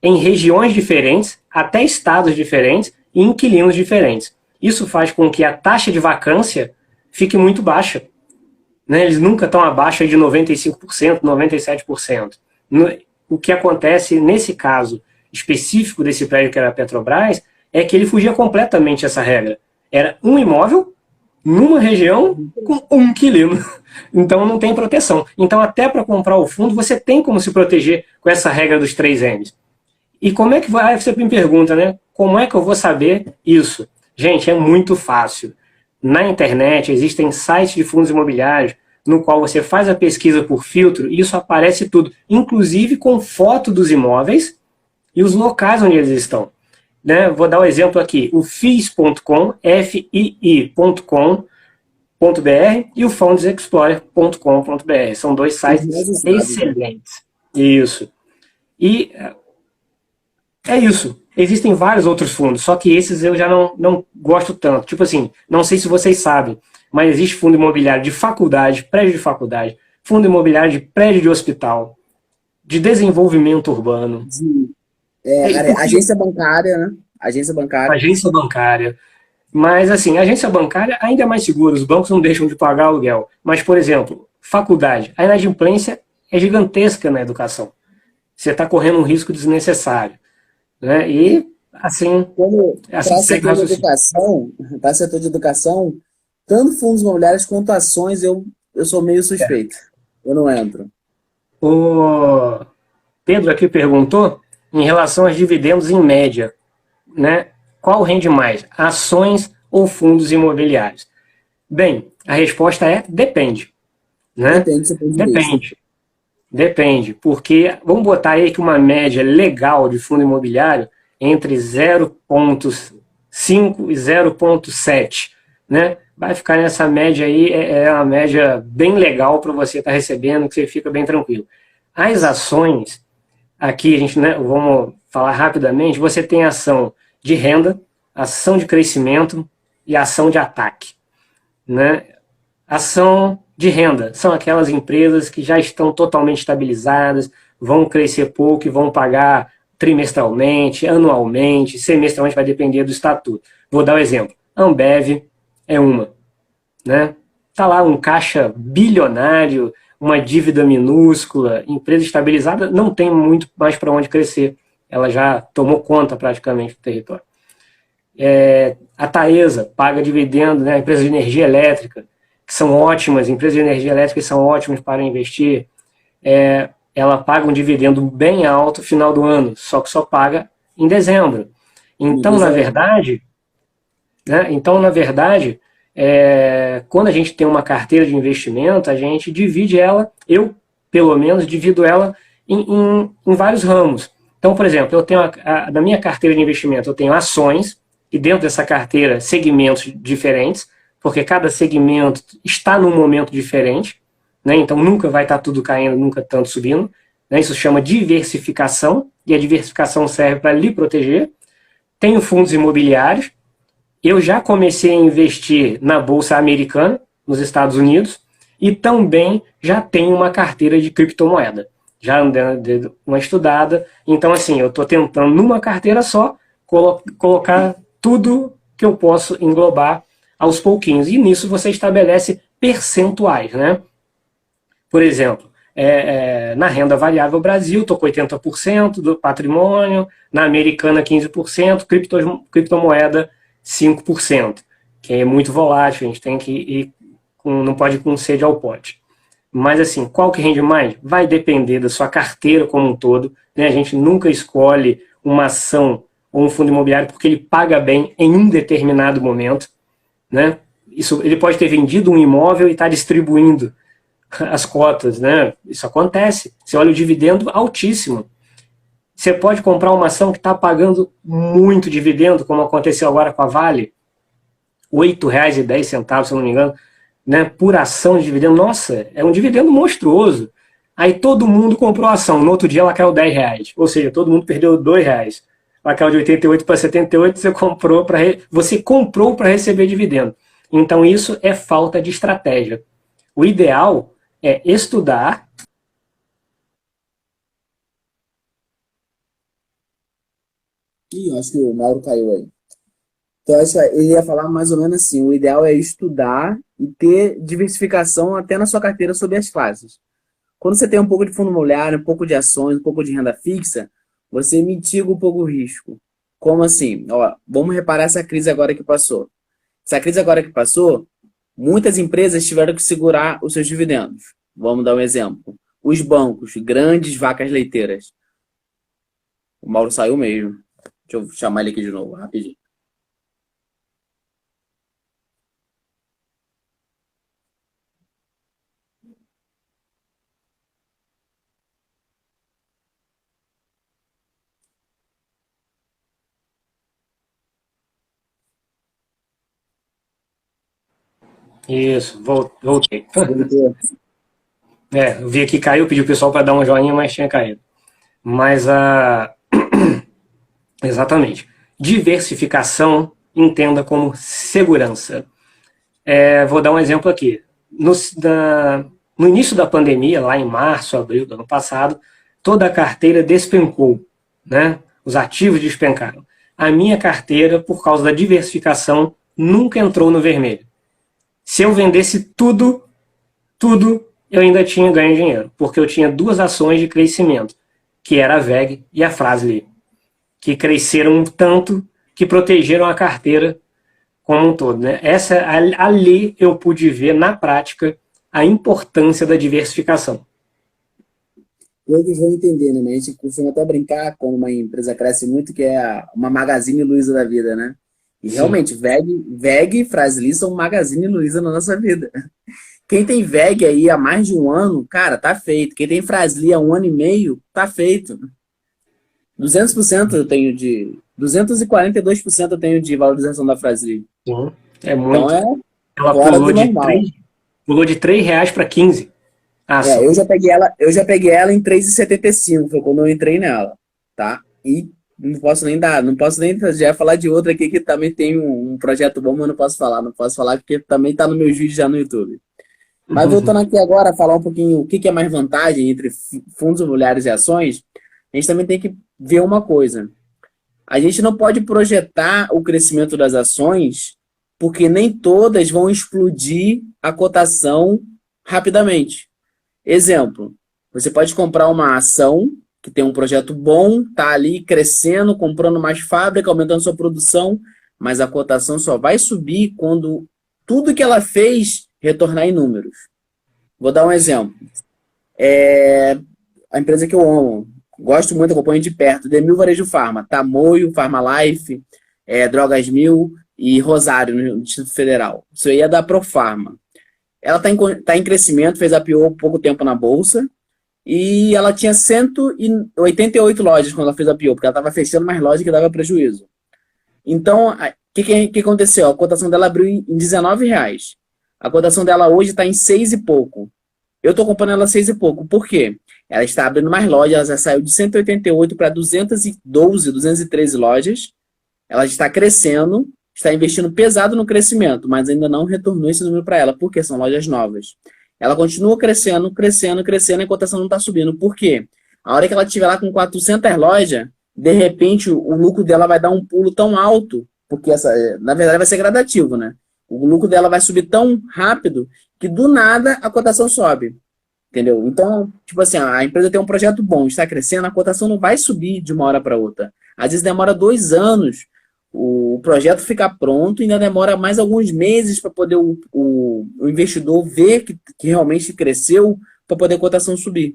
em regiões diferentes, até estados diferentes e inquilinos diferentes. Isso faz com que a taxa de vacância fique muito baixa. Né? Eles nunca estão abaixo de 95%, 97%. O que acontece nesse caso específico desse prédio que era a Petrobras é que ele fugia completamente dessa regra. Era um imóvel numa região com um inquilino. Então não tem proteção. Então até para comprar o fundo você tem como se proteger com essa regra dos 3 M's. E como é que vai? Aí você me pergunta, né? Como é que eu vou saber isso? Gente, é muito fácil. Na internet existem sites de fundos imobiliários no qual você faz a pesquisa por filtro e isso aparece tudo, inclusive com foto dos imóveis e os locais onde eles estão. Né? Vou dar um exemplo aqui, o FII.com, FII.com.br e o FundsExplorer.com.br. São 2 sites excelentes. Isso. E é isso. Existem vários outros fundos, só que esses eu já não gosto tanto. Tipo assim, não sei se vocês sabem, mas existe fundo imobiliário de faculdade, prédio de faculdade, fundo imobiliário de prédio de hospital, de desenvolvimento urbano. De, Porque agência bancária, né? Agência bancária. agência bancária. Mas, assim, a agência bancária ainda é mais segura, os bancos não deixam de pagar aluguel. Mas, por exemplo, faculdade, a inadimplência é gigantesca na educação. Você está correndo um risco desnecessário. Né? E, assim, Como assim para segue o setor de raciocínio. educação, para setor de educação, tanto fundos imobiliários quanto ações, eu sou meio suspeito. Eu não entro. O Pedro aqui perguntou em relação aos dividendos em média, né? Qual rende mais, ações ou fundos imobiliários? Bem, a resposta é depende, né? Depende do seu ponto de vista. Depende. Depende, porque vamos botar aí que uma média legal de fundo imobiliário entre 0,5 e 0,7, né? Vai ficar nessa média aí, é uma média bem legal para você estar recebendo, que você fica bem tranquilo. As ações, aqui a gente, né, vamos falar rapidamente, você tem ação de renda, ação de crescimento e ação de ataque, né? Ação de renda são aquelas empresas que já estão totalmente estabilizadas, vão crescer pouco e vão pagar trimestralmente, anualmente, semestralmente, vai depender do estatuto. Vou dar um exemplo. Ambev é uma, né? Tá lá um caixa bilionário, uma dívida minúscula, empresa estabilizada, não tem muito mais para onde crescer. Ela já tomou conta praticamente do território. A Taesa paga dividendo, né? Empresa de energia elétrica, que são ótimas, empresas de energia elétrica são ótimas para investir. Ela paga um dividendo bem alto no final do ano, só que só paga em dezembro. Me Então, diz na aí. verdade, né? Então, na verdade, quando a gente tem uma carteira de investimento, a gente divide ela, eu, pelo menos, divido ela em vários ramos. Então, por exemplo, eu tenho na minha carteira de investimento, eu tenho ações, e dentro dessa carteira, segmentos diferentes, porque cada segmento está num momento diferente, né? Então nunca vai estar tudo caindo, nunca tanto subindo. Né? Isso chama diversificação, e a diversificação serve para lhe proteger. Tenho fundos imobiliários, eu já comecei a investir na Bolsa Americana, nos Estados Unidos, e também já tenho uma carteira de criptomoeda. Já andei uma estudada. Então, assim, eu estou tentando, numa carteira só, colocar tudo que eu posso englobar aos pouquinhos. E nisso você estabelece percentuais, né? Por exemplo, na renda variável Brasil, estou com 80% do patrimônio, na americana 15%, criptomoeda 5%, que é muito volátil, a gente tem que ir não pode ir com sede ao pote. Mas assim, qual que rende mais? Vai depender da sua carteira como um todo, né? A gente nunca escolhe uma ação ou um fundo imobiliário porque ele paga bem em um determinado momento, né? Isso, ele pode ter vendido um imóvel e está distribuindo as cotas, né? Isso acontece. Você olha o dividendo altíssimo. Você pode comprar uma ação que está pagando muito dividendo, como aconteceu agora com a Vale, R$ 8,10, se eu não me engano, né, por ação de dividendo. Nossa, é um dividendo monstruoso. Aí todo mundo comprou a ação, no outro dia ela caiu R$ 10. Ou seja, todo mundo perdeu R$ 2. Ela caiu de 88 para 78, você comprou para receber dividendo. Então isso é falta de estratégia. O ideal é estudar. Ih, eu acho que o Mauro caiu aí. Então, acho que ele ia falar mais ou menos assim: o ideal é estudar e ter diversificação até na sua carteira sobre as classes. Quando você tem um pouco de fundo imobiliário, um pouco de ações, um pouco de renda fixa, você mitiga um pouco o risco. Como assim? Ó, vamos reparar essa crise agora que passou. Essa crise agora que passou, muitas empresas tiveram que segurar os seus dividendos. Vamos dar um exemplo. Os bancos, grandes vacas leiteiras. O Mauro saiu mesmo. Deixa eu chamar ele aqui de novo, rapidinho. Isso, voltei. Voltou. Eu vi aqui caiu, pedi o pessoal para dar um joinha, mas tinha caído. Mas Exatamente. Diversificação, entenda como segurança. Vou dar um exemplo aqui. No início da pandemia, lá em março, abril do ano passado, toda a carteira despencou, né? Os ativos despencaram. A minha carteira, por causa da diversificação, nunca entrou no vermelho. Se eu vendesse tudo, eu ainda tinha ganho dinheiro, porque eu tinha duas ações de crescimento, que era a VEG e a Fras-le, que cresceram tanto que protegeram a carteira como um todo, né? Ali eu pude ver na prática a importância da diversificação. Todos vão entender, né? Mas a gente costuma até brincar quando uma empresa cresce muito, que é uma Magazine Luiza da vida, né? E Sim. realmente, VEG e Fras-le são Magazine Luiza na nossa vida. Quem tem VEG aí há mais de um ano, cara, tá feito. Quem tem Fras-le há um ano e meio, tá feito. 200% eu tenho de... 242% eu tenho de valorização da Fras-le. Sim. É Então muito. é Ela fora do normal. pulou de R$ 3 para 15 a É, ação. eu já peguei ela em 3,75, foi quando eu entrei nela, tá? E não posso nem já falar de outra aqui que também tem um projeto bom, mas não posso falar porque também tá nos meus vídeos já no YouTube. Mas voltando aqui agora a falar um pouquinho o que é mais vantagem entre fundos imobiliários e ações, a gente também tem que ver uma coisa. A gente não pode projetar o crescimento das ações porque nem todas vão explodir a cotação rapidamente. Exemplo, você pode comprar uma ação que tem um projeto bom, tá ali crescendo, comprando mais fábrica, aumentando sua produção, mas a cotação só vai subir quando tudo que ela fez retornar em números. Vou dar um exemplo. A empresa que eu amo, gosto muito, acompanho de perto, Demil Varejo Farma, Tamoio, Farmalife, Drogas Mil e Rosário, no Distrito Federal. Isso aí é da Profarma. Ela tá em crescimento, fez a IPO há pouco tempo na Bolsa, e ela tinha 188 lojas quando ela fez a IPO, porque ela estava fechando mais lojas que dava prejuízo. Então, o que aconteceu? A cotação dela abriu em R$19. A cotação dela hoje está em 6 e pouco. Eu estou comprando ela 6 e pouco. Por quê? Ela está abrindo mais lojas, ela já saiu de 188 para 212, 213 lojas. Ela está crescendo, está investindo pesado no crescimento, mas ainda não retornou esse número para ela, porque são lojas novas. Ela continua crescendo, crescendo, crescendo, e a cotação não está subindo. Por quê? A hora que ela estiver lá com 400 lojas, de repente o lucro dela vai dar um pulo tão alto, porque na verdade vai ser gradativo, né? O lucro dela vai subir tão rápido que do nada a cotação sobe. Entendeu? Então, tipo assim, a empresa tem um projeto bom, está crescendo, a cotação não vai subir de uma hora para outra. Às vezes demora 2 anos o projeto ficar pronto e ainda demora mais alguns meses para poder o investidor ver que realmente cresceu para poder a cotação subir.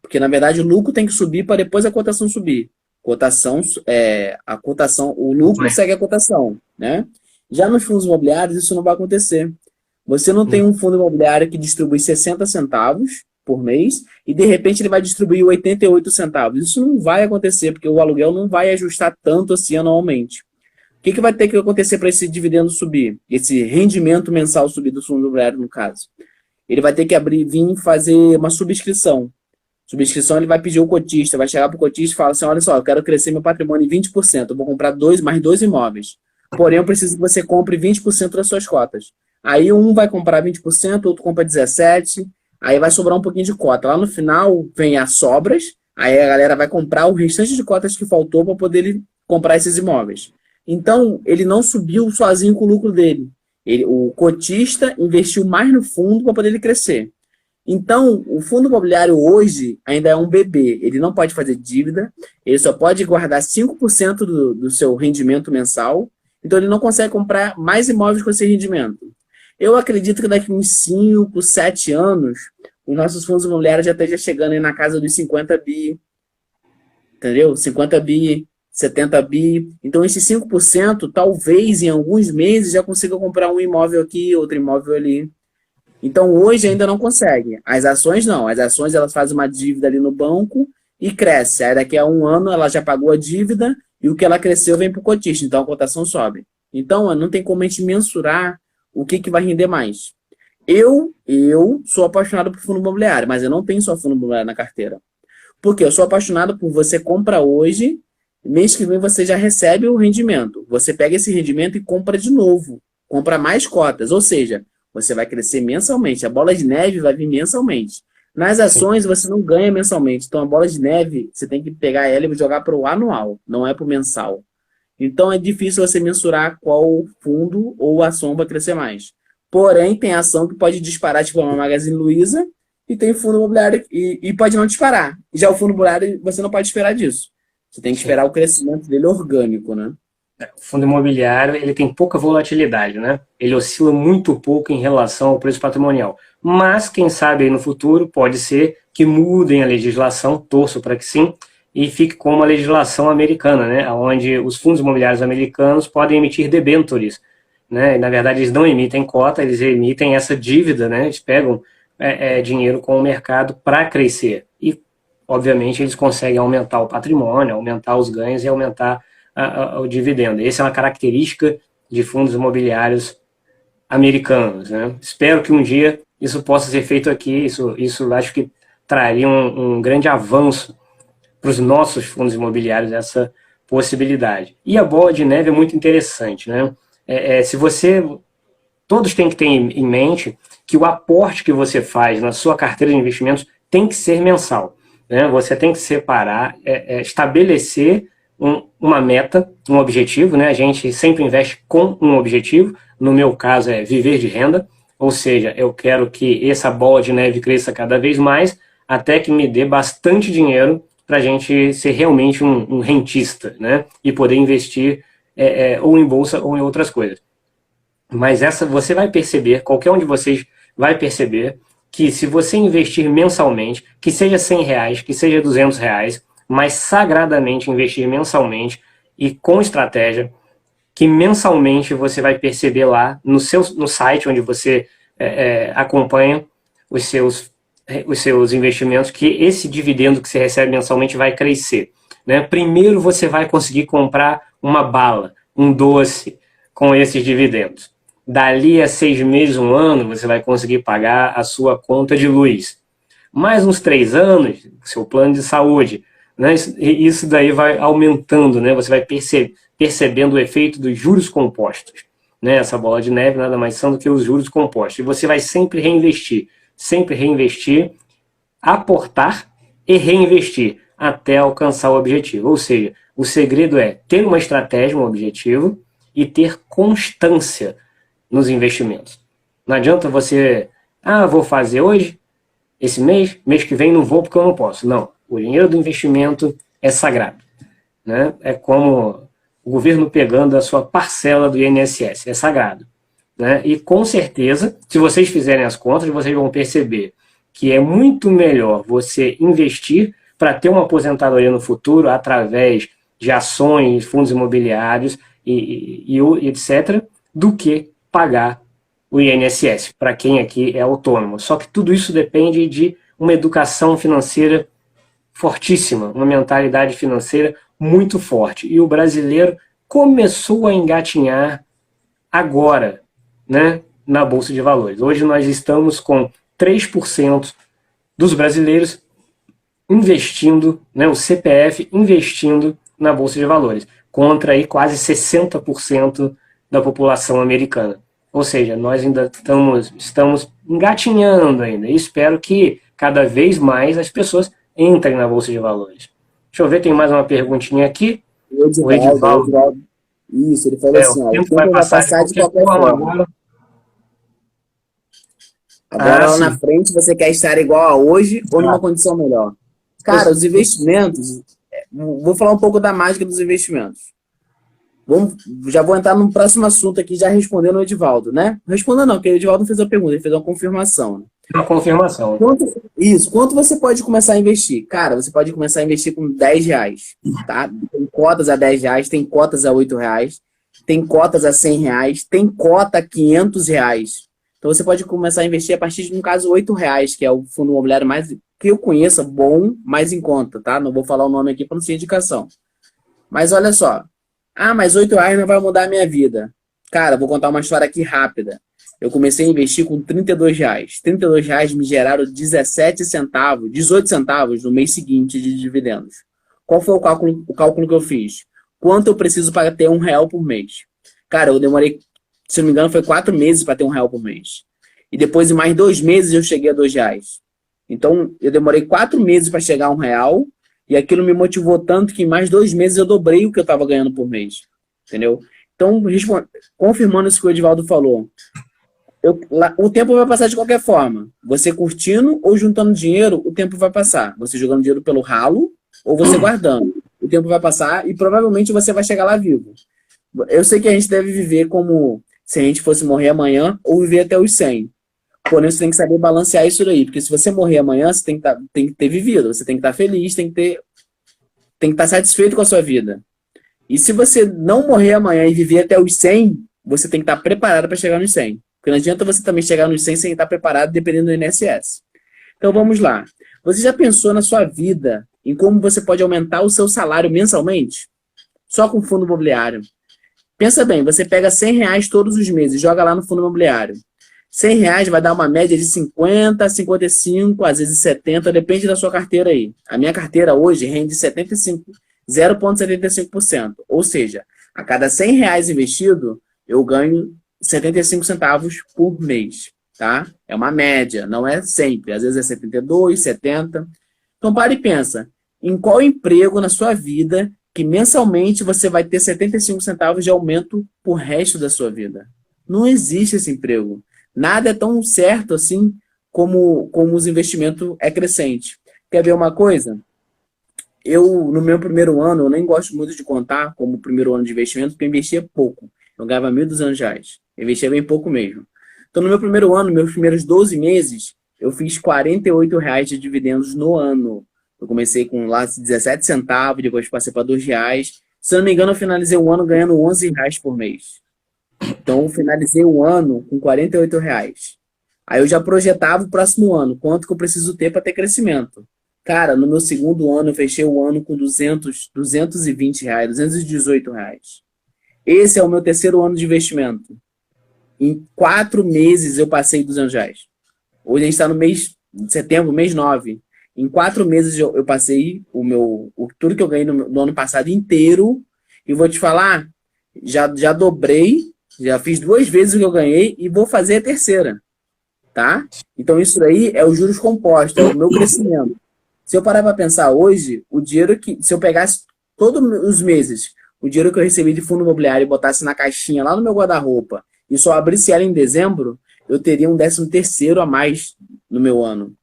Porque, na verdade, o lucro tem que subir para depois a cotação subir. O lucro segue a cotação, né? Já nos fundos imobiliários, isso não vai acontecer. Você não tem um fundo imobiliário que distribui 60 centavos por mês e, de repente, ele vai distribuir 88 centavos. Isso não vai acontecer, porque o aluguel não vai ajustar tanto assim anualmente. O que vai ter que acontecer para esse dividendo subir? Esse rendimento mensal subir do fundo imobiliário, no caso? Ele vai ter que vir fazer uma subscrição. Subscrição, ele vai pedir o cotista, vai chegar para o cotista e falar assim, olha só, eu quero crescer meu patrimônio em 20%, eu vou comprar mais dois imóveis. Porém, eu preciso que você compre 20% das suas cotas. Aí um vai comprar 20%, outro compra 17%, aí vai sobrar um pouquinho de cota. Lá no final, vem as sobras, aí a galera vai comprar o restante de cotas que faltou para poder comprar esses imóveis. Então, ele não subiu sozinho com o lucro dele. O cotista investiu mais no fundo para poder ele crescer. Então, o fundo imobiliário hoje ainda é um bebê. Ele não pode fazer dívida, ele só pode guardar 5% do seu rendimento mensal. Então, ele não consegue comprar mais imóveis com esse rendimento. Eu acredito que daqui uns 5, 7 anos, os nossos fundos imobiliários já estejam chegando aí na casa dos 50 bi, entendeu? 50 bi, 70 bi. Então, esses 5%, talvez em alguns meses já consiga comprar um imóvel aqui, outro imóvel ali. Então, hoje ainda não consegue. As ações não. As ações, elas fazem uma dívida ali no banco e cresce. Aí daqui a um ano ela já pagou a dívida e o que ela cresceu vem para o cotista. Então, a cotação sobe. Então, não tem como a gente mensurar o que vai render mais. Eu sou apaixonado por fundo imobiliário, mas eu não tenho só fundo imobiliário na carteira. Por quê? Eu sou apaixonado por você comprar hoje Mês que vem você já recebe o rendimento. Você pega esse rendimento e compra de novo. Compra mais cotas. Ou seja, você vai crescer mensalmente. A bola de neve vai vir mensalmente. Nas Sim. ações você não ganha mensalmente. Então a bola de neve você tem que pegar ela e jogar para o anual, não é para o mensal. Então é difícil você mensurar qual fundo ou ação vai crescer mais. Porém, tem ação que pode disparar, tipo uma Magazine Luiza, e tem fundo imobiliário e pode não disparar. Já o fundo imobiliário, você não pode esperar disso. Você tem que Sim. esperar o crescimento dele orgânico, né? O fundo imobiliário ele tem pouca volatilidade, né? Ele oscila muito pouco em relação ao preço patrimonial. Mas, quem sabe aí no futuro, pode ser que mudem a legislação, torço para que sim, e fique como a legislação americana, né? Onde os fundos imobiliários americanos podem emitir debentures, né? E, na verdade, eles não emitem cota, eles emitem essa dívida, né? Eles pegam dinheiro com o mercado para crescer. E, obviamente, eles conseguem aumentar o patrimônio, aumentar os ganhos e aumentar o dividendo. Essa é uma característica de fundos imobiliários americanos, né? Espero que um dia isso possa ser feito aqui. Isso acho que traria um grande avanço para os nossos fundos imobiliários, essa possibilidade. E a bola de neve é muito interessante, né? Se você todos têm que ter em mente que o aporte que você faz na sua carteira de investimentos tem que ser mensal, né? Você tem que separar, estabelecer uma meta, um objetivo, né? A gente sempre investe com um objetivo. No meu caso é viver de renda, ou seja, eu quero que essa bola de neve cresça cada vez mais até que me dê bastante dinheiro para a gente ser realmente um rentista, né? E poder investir ou em bolsa ou em outras coisas. Mas você vai perceber, qualquer um de vocês vai perceber, que se você investir mensalmente, que seja R$ 100, que seja R$ 200, mas sagradamente investir mensalmente e com estratégia, que mensalmente você vai perceber lá no site onde você acompanha os seus investimentos, que esse dividendo que você recebe mensalmente vai crescer, né? Primeiro você vai conseguir comprar uma bala, um doce com esses dividendos. Dali a 6 meses, um ano, você vai conseguir pagar a sua conta de luz. Mais uns 3 anos, seu plano de saúde, né? Isso daí vai aumentando, né? Você vai percebendo o efeito dos juros compostos, né? Essa bola de neve nada mais são do que os juros compostos. E você vai sempre reinvestir, aportar e reinvestir até alcançar o objetivo. Ou seja, o segredo é ter uma estratégia, um objetivo e ter constância nos investimentos. Não adianta você, vou fazer hoje, esse mês que vem não vou porque eu não posso. Não, o dinheiro do investimento é sagrado, né? É como o governo pegando a sua parcela do INSS, é sagrado, né? E com certeza, se vocês fizerem as contas, vocês vão perceber que é muito melhor você investir para ter uma aposentadoria no futuro através de ações, fundos imobiliários e etc., do que pagar o INSS, para quem aqui é autônomo. Só que tudo isso depende de uma educação financeira fortíssima, uma mentalidade financeira muito forte. E o brasileiro começou a engatinhar agora, né, na Bolsa de Valores. Hoje nós estamos com 3% dos brasileiros investindo, né, o CPF investindo na Bolsa de Valores, contra aí quase 60% da população americana. Ou seja, nós ainda estamos engatinhando ainda. E espero que cada vez mais as pessoas entrem na Bolsa de Valores. Deixa eu ver, tem mais uma perguntinha aqui. O O Edivaldo. Edivaldo. Isso, ele falou assim, O ó, o tempo vai tempo vai passar de passar de qualquer qualquer forma forma. agora. Agora lá na Sim. frente você quer estar igual a hoje ou numa Tá. condição melhor? Cara, os investimentos, vou falar um pouco da mágica dos investimentos. Já vou entrar no próximo assunto aqui, já respondendo o Edivaldo, né? Respondendo não, porque o Edivaldo não fez a pergunta, ele fez uma confirmação, né? Uma confirmação. Quanto você pode começar a investir? Cara, você pode começar a investir com R$ 10, tá? Tem cotas a R$ 10, tem cotas a R$ 8, tem cotas a R$ 100, tem cota a R$ 500. Então você pode começar a investir a partir de, no caso, R$ 8, que é o fundo imobiliário mais que eu conheça, bom, mais em conta, tá? Não vou falar o nome aqui para não ser indicação. Mas olha só. Mas R$ 8 não vai mudar a minha vida. Cara, vou contar uma história aqui rápida. Eu comecei a investir com R$ 32. R$ 32 me geraram 17 centavos, 18 centavos no mês seguinte de dividendos. Qual foi o cálculo que eu fiz? Quanto eu preciso para ter R$ 1 por mês? Cara, eu demorei, se não me engano, foi 4 meses para ter R$ 1 por mês. E depois de mais 2 meses eu cheguei a R$ 2. Então, eu demorei 4 meses para chegar a R$ 1, e aquilo me motivou tanto que em mais 2 meses eu dobrei o que eu estava ganhando por mês. Entendeu? Então, confirmando isso que o Edivaldo falou, o tempo vai passar de qualquer forma. Você curtindo ou juntando dinheiro, o tempo vai passar. Você jogando dinheiro pelo ralo ou você guardando. O tempo vai passar e provavelmente você vai chegar lá vivo. Eu sei que a gente deve viver como se a gente fosse morrer amanhã ou viver até os 100. Porém, você tem que saber balancear isso daí. Porque se você morrer amanhã, você tem que ter vivido. Você tem que estar feliz, tem que estar satisfeito com a sua vida. E se você não morrer amanhã e viver até os 100, você tem que estar preparado para chegar nos 100. Porque não adianta você também chegar nos 100 sem estar preparado, dependendo do INSS. Então vamos lá. Você já pensou na sua vida em como você pode aumentar o seu salário mensalmente? Só com fundo imobiliário. Pensa bem, você pega R$ 100 todos os meses e joga lá no fundo imobiliário. R$ 100 vai dar uma média de 50, 55, às vezes 70, depende da sua carteira aí. A minha carteira hoje rende 0,75%. Ou seja, a cada R$ 100 investido, eu ganho 75 centavos por mês, tá? É uma média, não é sempre. Às vezes é 72, 70. Então, pare e pensa, em qual emprego na sua vida que mensalmente você vai ter 75 centavos de aumento por resto da sua vida? Não existe esse emprego. Nada é tão certo assim como os investimentos é crescente. Quer ver uma coisa? No meu primeiro ano, eu nem gosto muito de contar como primeiro ano de investimento, porque eu investia pouco. Eu ganhava R$ 1.200. Eu investia bem pouco mesmo. Então, no meu primeiro ano, meus primeiros 12 meses, eu fiz R$ 48 de dividendos no ano. Eu comecei com lá 17 centavos, depois passei para R$ 2. Se eu não me engano, eu finalizei o ano ganhando R$ 11 por mês. Então, eu finalizei o ano com R$ 48. Aí eu já projetava o próximo ano, quanto que eu preciso ter para ter crescimento. Cara, no meu segundo ano, eu fechei o ano com R$ 220, R$ 218. Esse é o meu terceiro ano de investimento. Em 4 meses eu passei R$ 200. Hoje a gente está no mês de setembro, mês 9. Em 4 meses eu passei tudo que eu ganhei no ano passado inteiro. E vou te falar, já dobrei, já fiz 2 vezes o que eu ganhei e vou fazer a terceira. Tá? Então isso daí é os juros compostos, é o meu crescimento. Se eu parar para pensar hoje, se eu pegasse todos os meses o dinheiro que eu recebi de fundo imobiliário e botasse na caixinha lá no meu guarda-roupa e só abrisse ela em dezembro, eu teria um 13º a mais no meu ano.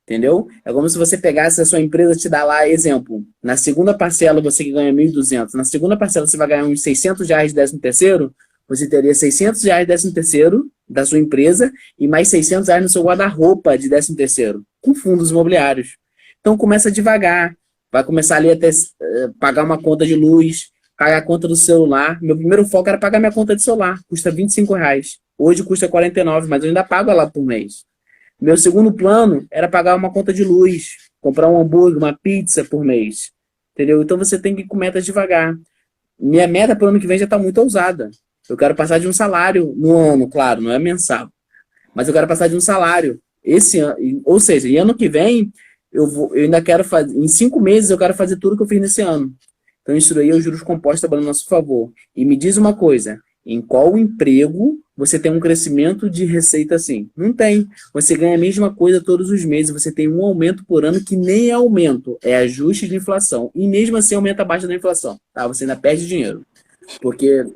Entendeu? É como se você pegasse a sua empresa, te dá lá, exemplo, na segunda parcela você que ganha 1.200, na segunda parcela você vai ganhar uns R$ 600 de 13º, você teria R$ 600 de 13º da sua empresa e mais R$ 600 no seu guarda-roupa de 13º, com fundos imobiliários. Então começa devagar, vai começar ali até pagar uma conta de luz, pagar a conta do celular. Meu primeiro foco era pagar minha conta de celular, custa R$ 25. Hoje custa 49, mas eu ainda pago ela por mês. Meu segundo plano era pagar uma conta de luz, comprar um hambúrguer, uma pizza por mês. Entendeu? Então você tem que ir com metas devagar. Minha meta para o ano que vem já está muito ousada. Eu quero passar de um salário no ano, claro, não é mensal. Mas eu quero passar de um salário esse ano. Ou seja, em ano que vem, eu ainda quero fazer. Em 5 meses eu quero fazer tudo que eu fiz nesse ano. Então isso daí é os juros compostos trabalhando a nosso favor. E me diz uma coisa, em qual emprego você tem um crescimento de receita assim? Não tem. Você ganha a mesma coisa todos os meses, você tem um aumento por ano que nem é aumento, é ajuste de inflação. E mesmo assim aumenta abaixo da inflação, tá? Você ainda perde dinheiro. Porque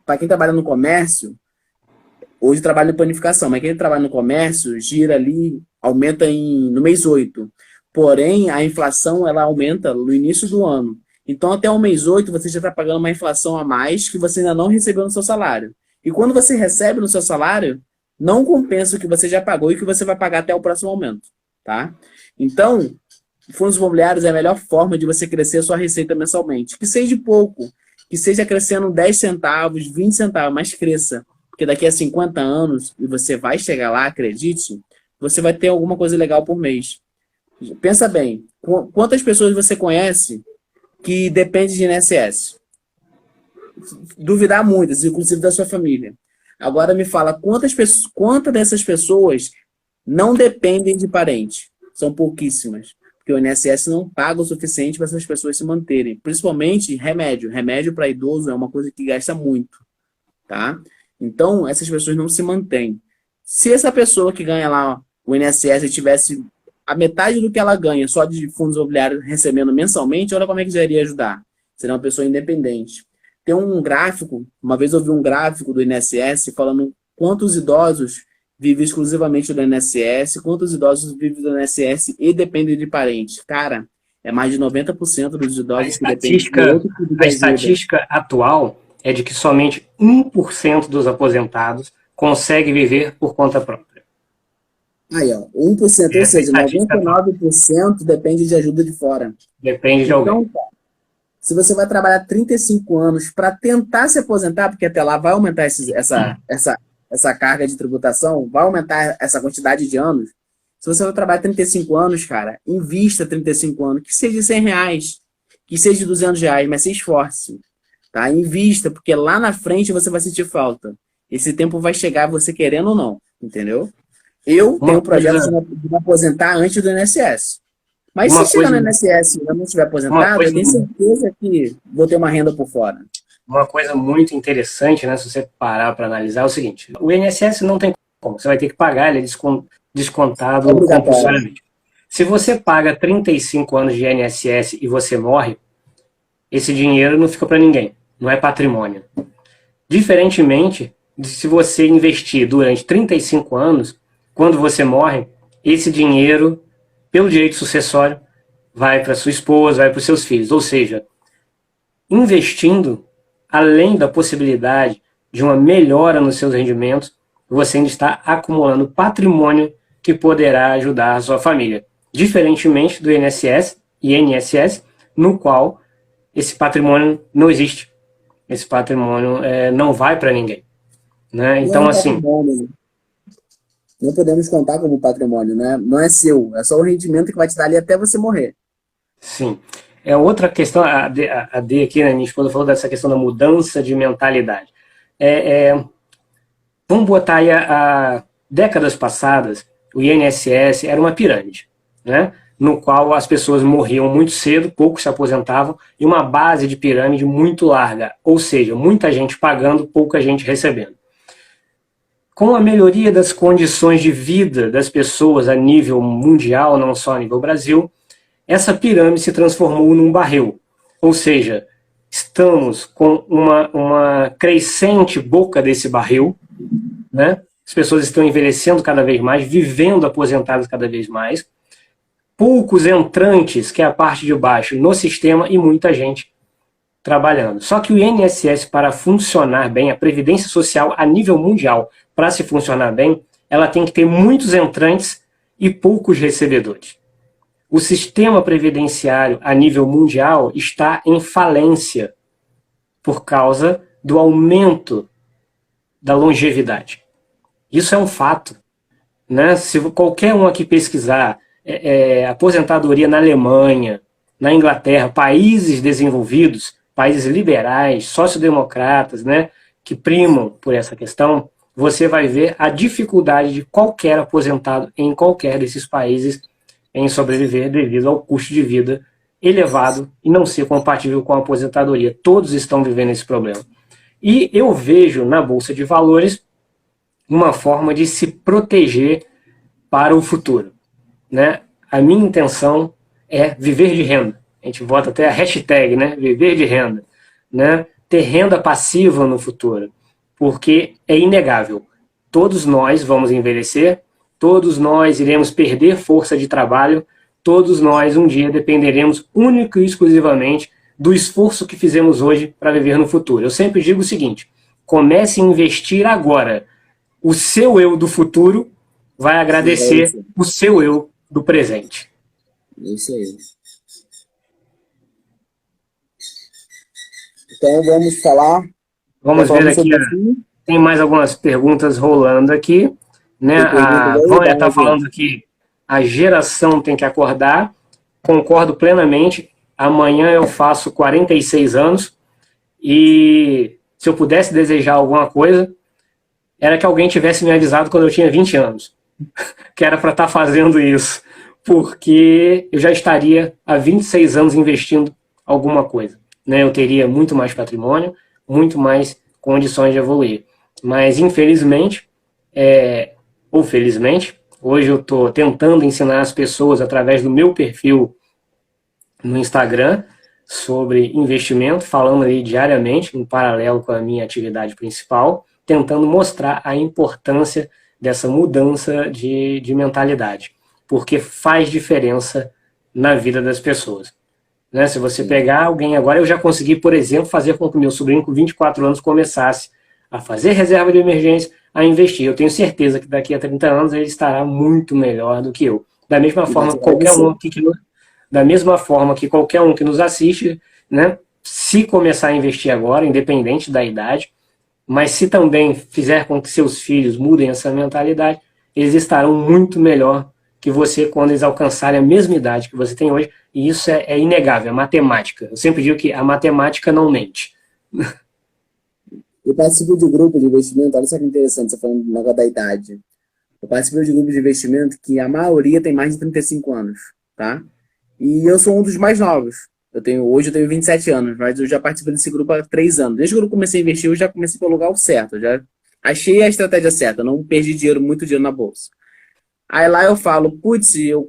para quem trabalha no comércio, hoje trabalha em panificação, mas quem trabalha no comércio gira ali, aumenta no mês 8. Porém, a inflação ela aumenta no início do ano. Então, até o mês 8, você já está pagando uma inflação a mais que você ainda não recebeu no seu salário. E quando você recebe no seu salário, não compensa o que você já pagou e o que você vai pagar até o próximo aumento. Tá? Então, fundos imobiliários é a melhor forma de você crescer a sua receita mensalmente. Que seja pouco, que seja crescendo 10 centavos, 20 centavos, mas cresça. Porque daqui a 50 anos, e você vai chegar lá, acredite, você vai ter alguma coisa legal por mês. Pensa bem, quantas pessoas você conhece que depende de INSS? Duvidar muitas, inclusive da sua família. Agora me fala, quantas dessas pessoas não dependem de parente? São pouquíssimas. porque o INSS não paga o suficiente para essas pessoas se manterem. Principalmente remédio. Remédio para idoso é uma coisa que gasta muito, tá? Então, essas pessoas não se mantêm. Se essa pessoa que ganha lá o INSS tivesse a metade do que ela ganha só de fundos imobiliários recebendo mensalmente, olha como é que já iria ajudar. Seria uma pessoa independente. Tem um gráfico, uma vez eu vi um gráfico do INSS falando quantos idosos vivem exclusivamente do INSS, quantos idosos vivem do INSS e dependem de parentes. Cara, é mais de 90% dos idosos que dependem de outro tipo de A ajuda. estatística atual é de que somente 1% dos aposentados consegue viver por conta própria. Aí, ó, 1%, ou Essa é a seja, estatística atual. 99% depende de ajuda de fora. Depende de alguém. Então, se você vai trabalhar 35 anos para tentar se aposentar, porque até lá vai aumentar essa carga de tributação, vai aumentar essa quantidade de anos. Se você vai trabalhar 35 anos, cara, invista 35 anos, que seja R$ 100, que seja R$ 200, mas se esforce, tá? Invista, porque lá na frente você vai sentir falta. Esse tempo vai chegar você querendo ou não, entendeu? Eu tenho Uma um projeto coisa, de me aposentar antes do INSS. Mas se uma chegar coisa, no INSS e eu não estiver uma aposentado, eu coisa, tenho certeza que vou ter uma renda por fora. uma coisa muito interessante, né, se você parar para analisar, é o seguinte: o INSS não tem como, você vai ter que pagar, ele é descontado Obrigatório. compulsoriamente. Se você paga 35 anos de INSS e você morre, esse dinheiro não fica para ninguém, não é patrimônio. Diferentemente de se você investir durante 35 anos, quando você morre, esse dinheiro, pelo direito sucessório, vai para sua esposa, vai para os seus filhos. Ou seja, investindo, além da possibilidade de uma melhora nos seus rendimentos, você ainda está acumulando patrimônio que poderá ajudar a sua família. Diferentemente do INSS, no qual esse patrimônio não existe. Esse patrimônio não vai para ninguém. Né? Não é Então, um assim, patrimônio, né? Não podemos contar como patrimônio, né? Não é seu, é só o rendimento que vai te dar ali até você morrer. sim. É outra questão, a D aqui, né, minha esposa falou dessa questão da mudança de mentalidade. Vamos botar aí a décadas passadas, o INSS era uma pirâmide, né? No qual as pessoas morriam muito cedo, poucos se aposentavam, e uma base de pirâmide muito larga, ou seja, muita gente pagando, pouca gente recebendo. Com a melhoria das condições de vida das pessoas a nível mundial, não só a nível Brasil, essa pirâmide se transformou num barril. Ou seja, estamos com uma crescente boca desse barril, né? As pessoas estão envelhecendo cada vez mais, vivendo aposentadas cada vez mais, poucos entrantes, que é a parte de baixo, no sistema e muita gente trabalhando. Só que o INSS, para funcionar bem, a Previdência Social a nível mundial, para se funcionar bem, ela tem que ter muitos entrantes e poucos recebedores. O sistema previdenciário a nível mundial está em falência por causa do aumento da longevidade. Isso é um fato. Né? Se qualquer um aqui pesquisar aposentadoria na Alemanha, na Inglaterra, países desenvolvidos, países liberais, sociodemocratas, né, que primam por essa questão, você vai ver a dificuldade de qualquer aposentado em qualquer desses países em sobreviver devido ao custo de vida elevado e não ser compatível com a aposentadoria. Todos estão vivendo esse problema. E eu vejo na Bolsa de Valores uma forma de se proteger para o futuro. Né? A minha intenção é viver de renda. A gente bota até a hashtag, né? Viver de renda. Né? Ter renda passiva no futuro. Porque é inegável. Todos nós vamos envelhecer, todos nós iremos perder força de trabalho, todos nós um dia dependeremos único e exclusivamente do esforço que fizemos hoje para viver no futuro. Eu sempre digo o seguinte: comece a investir agora. O seu eu do futuro vai agradecer o seu eu do presente. Isso aí. Então vamos falar. Vamos ver aqui, sobre isso. tem mais algumas perguntas rolando aqui. Né? A Vânia está falando aqui, a geração tem que acordar. Concordo plenamente. Amanhã eu faço 46 anos e se eu pudesse desejar alguma coisa, era que alguém tivesse me avisado quando eu tinha 20 anos. Que era para estar fazendo isso. porque eu já estaria há 26 anos investindo alguma coisa, né? Eu teria muito mais patrimônio, muito mais condições de evoluir. Mas, infelizmente, ou felizmente, hoje eu estou tentando ensinar as pessoas através do meu perfil no Instagram sobre investimento, falando ali diariamente, em paralelo com a minha atividade principal, tentando mostrar a importância dessa mudança de mentalidade, porque faz diferença na vida das pessoas. Né? Se você Sim. pegar alguém agora, eu já consegui, por exemplo, fazer com que meu sobrinho com 24 anos começasse a fazer reserva de emergência, a investir. Eu tenho certeza que daqui a 30 anos ele estará muito melhor do que eu. Da mesma E vai forma, te agradecer. da mesma forma que qualquer um que nos assiste, né, se começar a investir agora, independente da idade, mas se também fizer com que seus filhos mudem essa mentalidade, eles estarão muito melhor que você quando eles alcançarem a mesma idade que você tem hoje, e isso é inegável, é matemática. Eu sempre digo que a matemática não mente. Eu participo de grupo de investimento, olha só que interessante, você falando do negócio da idade. Eu participo de grupo de investimento que a maioria tem mais de 35 anos, tá? E eu sou um dos mais novos. Hoje eu tenho 27 anos, mas eu já participo desse grupo há 3 anos. Desde que eu comecei a investir, eu já comecei pelo lugar certo. Eu já achei a estratégia certa, eu não perdi dinheiro, muito dinheiro na bolsa. Aí lá eu falo, putz, eu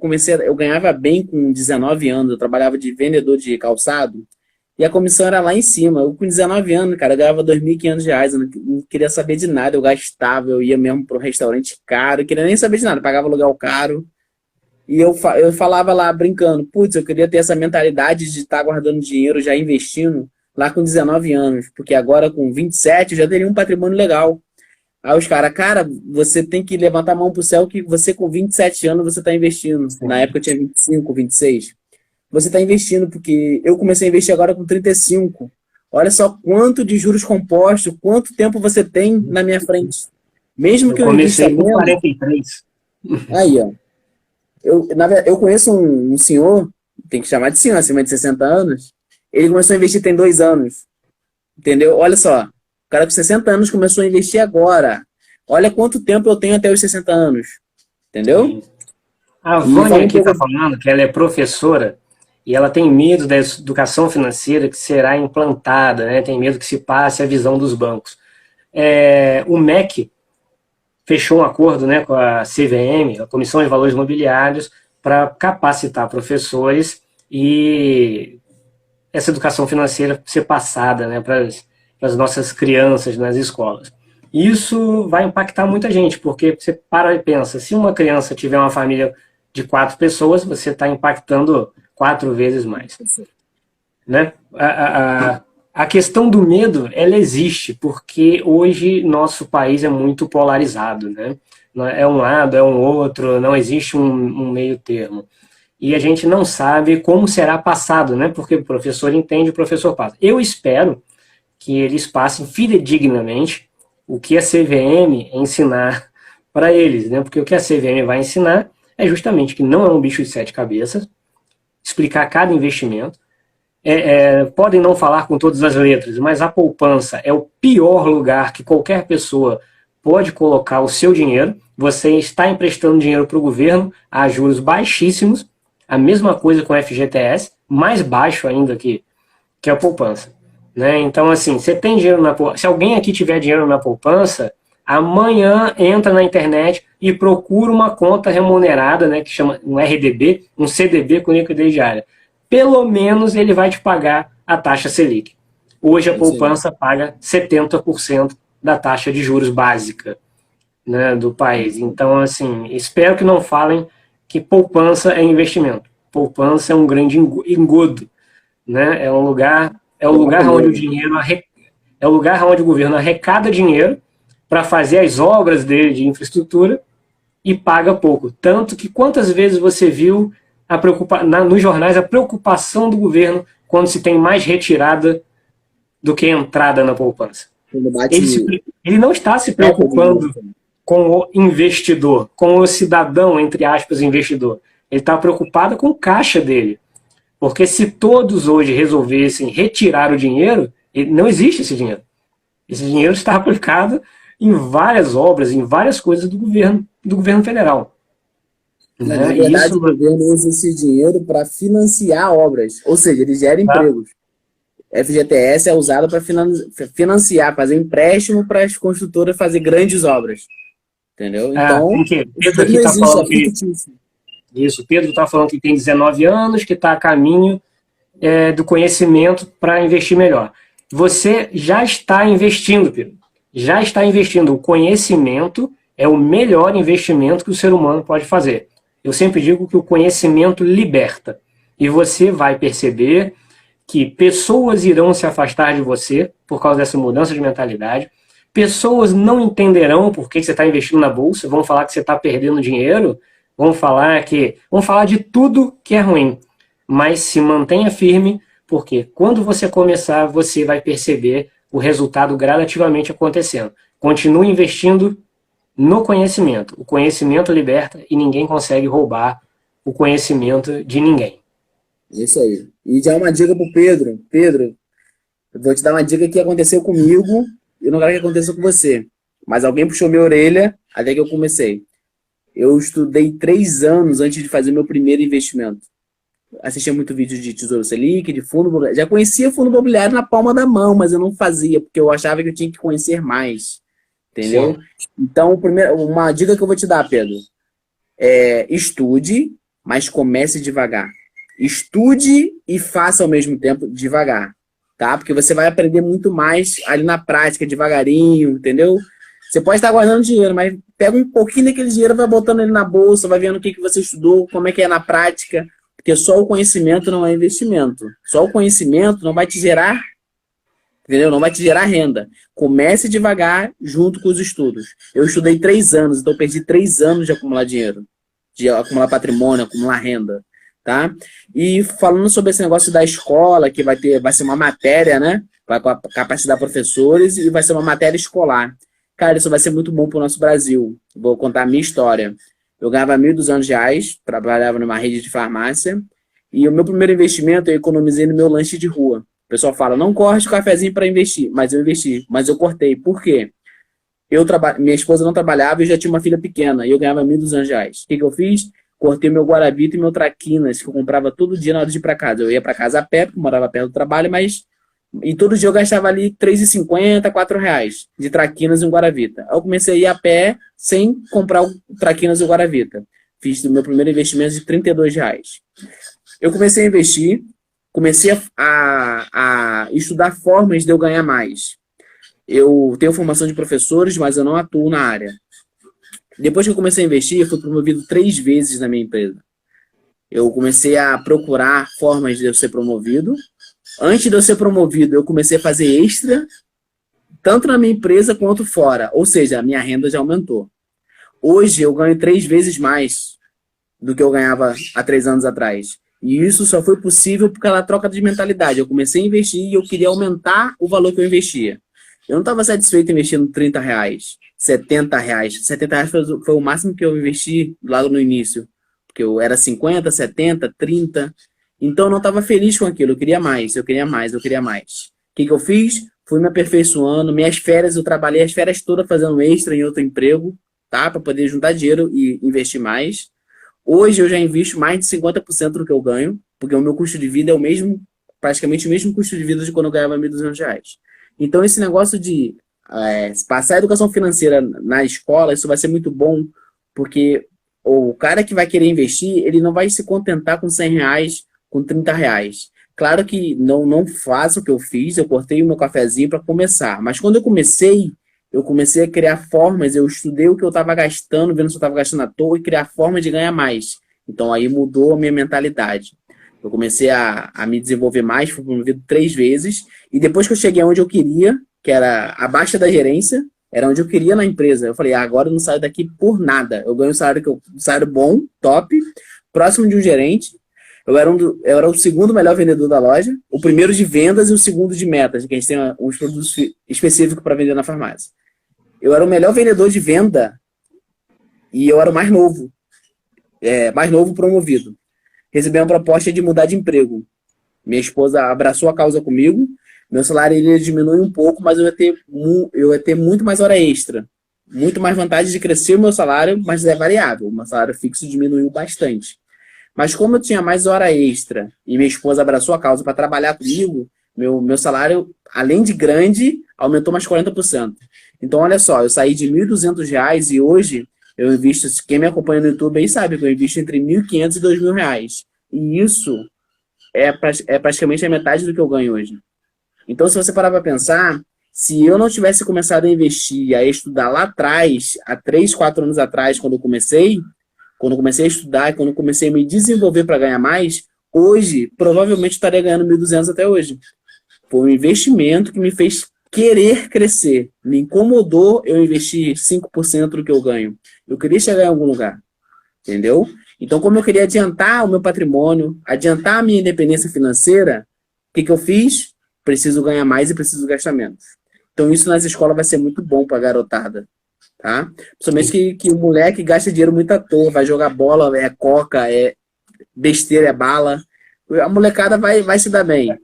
ganhava bem com 19 anos, eu trabalhava de vendedor de calçado, e a comissão era lá em cima. Eu com 19 anos, cara, eu ganhava R$ 2.500, eu não queria saber de nada, eu gastava, eu ia mesmo para um restaurante caro, eu queria nem saber de nada, pagava aluguel caro. E eu falava lá, brincando, putz, eu queria ter essa mentalidade de estar guardando dinheiro, já investindo lá com 19 anos, porque agora com 27 eu já teria um patrimônio legal. Aí os caras, cara, você tem que levantar a mão pro céu que você com 27 anos você está investindo. Na Sim. época eu tinha 25, 26. Você está investindo, porque eu comecei a investir agora com 35. Olha só quanto de juros compostos, quanto tempo você tem na minha frente. Mesmo Eu que eu invista comecei com menos, 43. aí, ó. Eu conheço um senhor, tem que chamar de senhor, acima de 60 anos. Ele começou a investir tem 2 anos. Entendeu? Olha só. O cara com 60 anos começou a investir agora. Olha quanto tempo eu tenho até os 60 anos. Entendeu? Sim. A E Vânia fala um aqui está pouco. falando que ela é professora e ela tem medo da educação financeira que será implantada, né? Tem medo que se passe a visão dos bancos. O MEC fechou um acordo, né, com a CVM, a Comissão de Valores Mobiliários, para capacitar professores e essa educação financeira ser passada, né, para as nossas crianças nas escolas. Isso vai impactar muita gente, porque você para e pensa, se uma criança tiver uma família de 4 pessoas, você está impactando 4 vezes mais. Né? A questão do medo, ela existe, porque hoje nosso país é muito polarizado, né? É um lado, é um outro, não existe um meio termo. E a gente não sabe como será passado, né? Porque o professor entende, o professor passa. Eu espero que eles passem fidedignamente o que a CVM ensinar para eles, né? Porque o que a CVM vai ensinar é justamente que não é um bicho de 7 cabeças, explicar cada investimento, podem não falar com todas as letras, mas a poupança é o pior lugar que qualquer pessoa pode colocar o seu dinheiro. Você está emprestando dinheiro para o governo a juros baixíssimos, a mesma coisa com o FGTS, mais baixo ainda que a poupança. Né? Então, assim, você tem dinheiro na poupança. Se alguém aqui tiver dinheiro na poupança, amanhã entra na internet e procura uma conta remunerada, né, que chama um RDB, um CDB com liquidez diária. Pelo menos ele vai te pagar a taxa Selic. Hoje a É isso aí. poupança paga 70% da taxa de juros básica, né, do país. Então, assim, espero que não falem que poupança é investimento. Poupança é um grande engodo, né? É o lugar onde o Exatamente. dinheiro é o lugar onde o governo arrecada dinheiro para fazer as obras dele de infraestrutura e paga pouco. Tanto que quantas vezes você viu nos jornais a preocupação do governo quando se tem mais retirada do que entrada na poupança? Quando Ele, bate ele não está se falta de dinheiro. preocupando com o investidor, com o cidadão, entre aspas, investidor. Ele está preocupado com o caixa dele. Porque se todos hoje resolvessem retirar o dinheiro, não existe esse dinheiro. Esse dinheiro está aplicado em várias obras, em várias coisas do governo federal. Mas, na né? E verdade, isso, o governo usa esse dinheiro para financiar obras, ou seja, ele gera tá? empregos. FGTS é usado para financiar, fazer empréstimo para as construtoras fazer grandes obras, entendeu? Então, Tem que, esse Pedro dinheiro aqui não está existe, é falando que fictício. isso, Pedro está falando que tem 19 anos, que está a caminho do conhecimento para investir melhor. Você já está investindo, Pedro. Já está investindo. O conhecimento é o melhor investimento que o ser humano pode fazer. Eu sempre digo que o conhecimento liberta. E você vai perceber que pessoas irão se afastar de você por causa dessa mudança de mentalidade. Pessoas não entenderão por que você está investindo na bolsa, vão falar que você está perdendo dinheiro, vão falar de tudo que é ruim. Mas se mantenha firme, porque quando você começar, você vai perceber o resultado gradativamente acontecendo. Continue investindo no conhecimento. O conhecimento liberta e ninguém consegue roubar o conhecimento de ninguém. Isso aí. E já uma dica pro Pedro. Pedro, eu vou te dar uma dica que aconteceu comigo, eu não quero que aconteça com você. Mas alguém puxou minha orelha até que eu comecei. Eu estudei 3 anos antes de fazer meu primeiro investimento. Assistia muito vídeo de Tesouro Selic, de fundo imobiliário. Já conhecia fundo imobiliário na palma da mão, mas eu não fazia, porque eu achava que eu tinha que conhecer mais. Sim. Entendeu? Então, uma dica que eu vou te dar, Pedro, estude, mas comece devagar. Estude e faça ao mesmo tempo devagar, tá? Porque você vai aprender muito mais ali na prática, devagarinho, entendeu? Você pode estar guardando dinheiro, mas pega um pouquinho daquele dinheiro, vai botando ele na bolsa, vai vendo o que você estudou, como é que é na prática, porque só o conhecimento não é investimento. Só o conhecimento não vai te gerar, entendeu? Não vai te gerar renda. Comece devagar junto com os estudos. Eu estudei 3 anos, então eu perdi 3 anos de acumular dinheiro, de acumular patrimônio, acumular renda, tá? E falando sobre esse negócio da escola, que vai ser uma matéria, né? Vai capacitar professores e vai ser uma matéria escolar. Cara, isso vai ser muito bom para o nosso Brasil. Vou contar a minha história. Eu ganhava R$ 1.200, trabalhava numa rede de farmácia, e o meu primeiro investimento eu economizei no meu lanche de rua. O pessoal fala, não corte o cafezinho para investir, mas eu investi, mas eu cortei. Por quê? Minha esposa não trabalhava e eu já tinha uma filha pequena, e eu ganhava R$ 1.200. O que eu fiz? Cortei meu Guaravita e meu Traquinas, que eu comprava todo dia na hora de ir para casa. Eu ia para casa a pé, porque eu morava perto do trabalho, mas e todo dia eu gastava ali R$ 3,50, R$ 4 de Traquinas e um Guaravita. Aí eu comecei a ir a pé sem comprar o Traquinas e o Guaravita. Fiz o meu primeiro investimento de R$ 32. Eu comecei a investir, comecei a estudar formas de eu ganhar mais. Eu tenho formação de professores, mas eu não atuo na área. Depois que eu comecei a investir, eu fui promovido 3 vezes na minha empresa. Eu comecei a procurar formas de eu ser promovido. Antes de eu ser promovido, eu comecei a fazer extra, tanto na minha empresa quanto fora. Ou seja, a minha renda já aumentou. Hoje eu ganho 3 vezes mais do que eu ganhava há 3 anos atrás. E isso só foi possível por causa da troca de mentalidade. Eu comecei a investir e eu queria aumentar o valor que eu investia. Eu não estava satisfeito investindo R$ 30, R$ 70. R$ 70 foi o máximo que eu investi lá no início. Porque eu era 50, 70, 30. Então eu não estava feliz com aquilo. Eu queria mais, eu queria mais, eu queria mais. O que eu fiz? Fui me aperfeiçoando. Minhas férias, eu trabalhei as férias todas fazendo extra em outro emprego, tá? Para poder juntar dinheiro e investir mais. Hoje eu já invisto mais de 50% do que eu ganho, porque o meu custo de vida é o mesmo, praticamente o mesmo custo de vida de quando eu ganhava R$ 1.200. Então esse negócio de passar a educação financeira na escola, isso vai ser muito bom, porque o cara que vai querer investir, ele não vai se contentar com R$ 100, com R$ 30. Claro que não faço o que eu fiz, eu cortei o meu cafezinho para começar, mas quando eu comecei a criar formas, eu estudei o que eu estava gastando, vendo se eu estava gastando à toa e criar formas de ganhar mais. Então aí mudou a minha mentalidade. Eu comecei a me desenvolver mais, fui promovido 3 vezes, e depois que eu cheguei onde eu queria, que era abaixo da gerência, era onde eu queria na empresa. Eu falei, agora eu não saio daqui por nada. Eu ganho um salário bom, top, próximo de um gerente. Eu era o segundo melhor vendedor da loja, o primeiro de vendas e o segundo de metas, que a gente tem uns produtos específicos para vender na farmácia. Eu era o melhor vendedor de venda e eu era o mais novo promovido. Recebi uma proposta de mudar de emprego. Minha esposa abraçou a causa comigo. Meu salário ele diminui um pouco, mas eu ia ter muito mais hora extra. muito mais vantagem de crescer o meu salário, mas é variável. O meu salário fixo diminuiu bastante. Mas como eu tinha mais hora extra e minha esposa abraçou a causa para trabalhar comigo, meu salário, além de grande, aumentou mais 40%. Então, olha só, eu saí de R$ 1.200 e hoje eu invisto, quem me acompanha no YouTube aí sabe que eu invisto entre R$ 1.500 e R$ 2.000. E isso é praticamente a metade do que eu ganho hoje. Então, se você parar para pensar, se eu não tivesse começado a investir, a estudar lá atrás, há 3, 4 anos atrás, quando eu comecei a estudar, quando eu comecei a me desenvolver para ganhar mais, hoje, provavelmente estaria ganhando 1.200 até hoje. Foi um investimento que me fez querer crescer. Me incomodou eu investir 5% do que eu ganho. Eu queria chegar em algum lugar, entendeu? Então, como eu queria adiantar o meu patrimônio, adiantar a minha independência financeira, o que eu fiz? Preciso ganhar mais e preciso gastar menos. Então, isso nas escolas vai ser muito bom para a garotada, tá? Principalmente que o moleque gasta dinheiro muito à toa, vai jogar bola, é coca, é besteira, é bala. A molecada vai se dar bem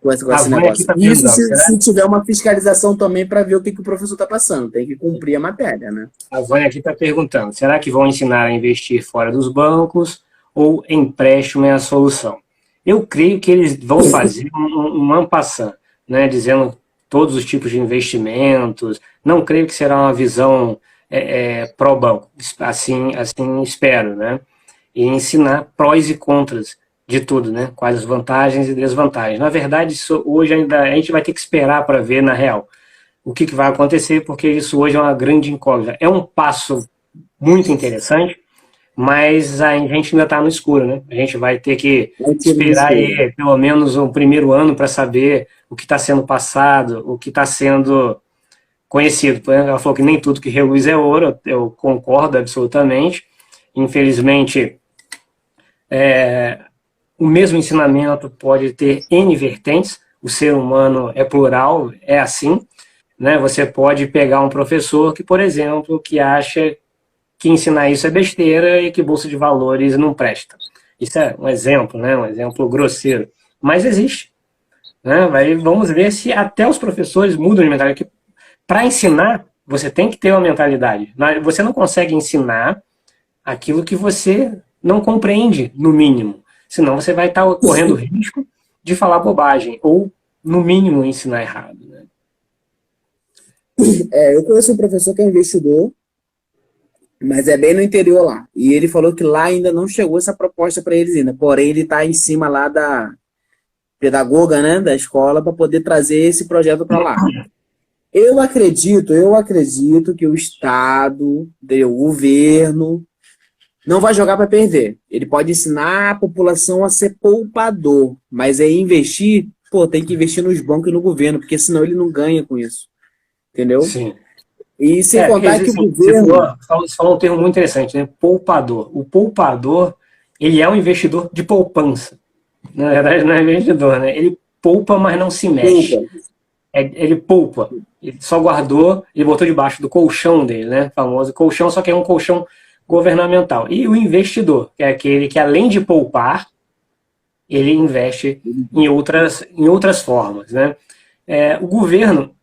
com A esse Vânia aqui negócio. está Isso perguntando, se tiver uma fiscalização também para ver o que o professor está passando. Tem que cumprir a matéria, né? a Vânia aqui tá perguntando, será que vão ensinar a investir fora dos bancos ou empréstimo é a solução? Eu creio que eles vão fazer um en passant, né, dizendo todos os tipos de investimentos. Não creio que será uma visão pró-banco, assim espero, né? E ensinar prós e contras de tudo, né? Quais as vantagens e desvantagens. Na verdade, isso hoje ainda a gente vai ter que esperar para ver na real o que vai acontecer, porque isso hoje é uma grande incógnita. É um passo muito interessante, mas a gente ainda está no escuro, né? A gente vai ter que esperar aí pelo menos o primeiro ano para saber o que está sendo passado, o que está sendo conhecido. Ela falou que nem tudo que reluz é ouro, eu concordo absolutamente. Infelizmente, o mesmo ensinamento pode ter N vertentes, o ser humano é plural, é assim, né? Você pode pegar um professor que, por exemplo, que acha que ensinar isso é besteira e que bolsa de valores não presta. Isso é um exemplo, né? Um exemplo grosseiro. Mas existe. Né? Vamos ver se até os professores mudam de mentalidade. Para ensinar, você tem que ter uma mentalidade. Você não consegue ensinar aquilo que você não compreende, no mínimo. Senão você vai estar correndo risco de falar bobagem, ou, no mínimo, ensinar errado. Né? Eu conheço um professor que é investidor, mas é bem no interior lá. E ele falou que lá ainda não chegou essa proposta para eles ainda. Porém, ele está em cima lá da pedagoga, né, da escola, para poder trazer esse projeto para lá. Eu acredito que o Estado, o governo, não vai jogar para perder. Ele pode ensinar a população a ser poupador, mas investir, tem que investir nos bancos e no governo, porque senão ele não ganha com isso. Entendeu? Sim. E sem contar que o governo... Você falou um termo muito interessante, né? Poupador. O poupador, ele é um investidor de poupança. Na verdade, não é investidor, né? Ele poupa, mas não se mexe. Ele poupa. Ele só guardou, ele botou debaixo do colchão dele, né? Famoso colchão, só que é um colchão governamental. E o investidor, que é aquele que, além de poupar, ele investe em outras formas, né? O governo,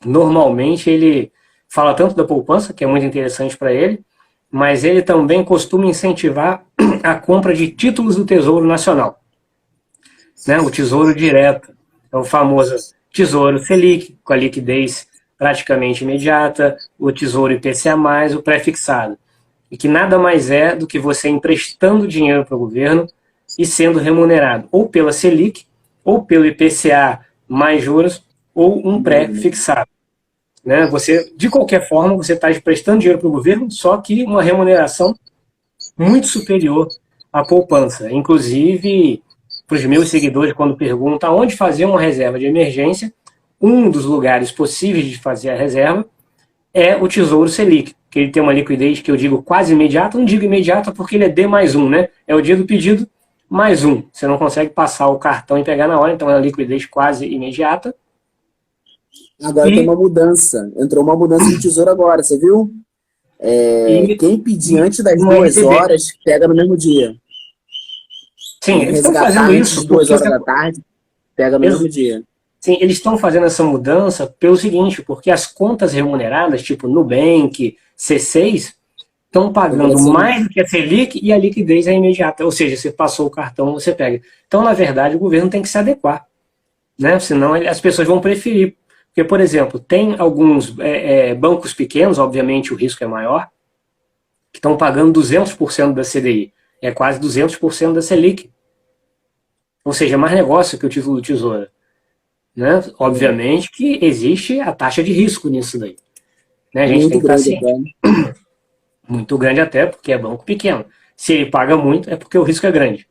normalmente, ele fala tanto da poupança, que é muito interessante para ele, mas ele também costuma incentivar a compra de títulos do Tesouro Nacional. Né? O Tesouro Direto, é o famoso Tesouro Selic, com a liquidez praticamente imediata, o Tesouro IPCA+, o pré-fixado. E que nada mais é do que você emprestando dinheiro para o governo e sendo remunerado ou pela Selic, ou pelo IPCA mais juros, ou um pré-fixado. Né? De qualquer forma, você está emprestando dinheiro para o governo, só que uma remuneração muito superior à poupança. Inclusive, para os meus seguidores, quando perguntam onde fazer uma reserva de emergência, um dos lugares possíveis de fazer a reserva é o Tesouro Selic, que ele tem uma liquidez que eu digo quase imediata. Não digo imediata porque ele é D+1, né? É o dia do pedido mais um. Você não consegue passar o cartão e pegar na hora, então é uma liquidez quase imediata. Agora tem uma mudança. Entrou uma mudança de tesouro agora, você viu? Quem pedir antes das 2 horas, pega no mesmo dia. Sim, eles estão fazendo isso. 2 horas da tarde, pega no mesmo dia. sim, eles estão fazendo essa mudança pelo seguinte, porque as contas remuneradas, tipo Nubank, C6, estão Estão pagando crescendo. mais do que a Selic e a liquidez é imediata. Ou seja, você passou o cartão, você pega. Então, na verdade, o governo tem que se adequar, né? Senão as pessoas vão preferir. Porque, por exemplo, tem alguns bancos pequenos, obviamente o risco é maior, que estão pagando 200% da CDI. É quase 200% da Selic. Ou seja, mais negócio que o título do Tesouro. Né? É Obviamente que existe a taxa de risco nisso daí. Né? A gente tem muito que estar grande ciente. até, né? Muito grande até, porque é banco pequeno. Se ele paga muito, é porque o risco é grande.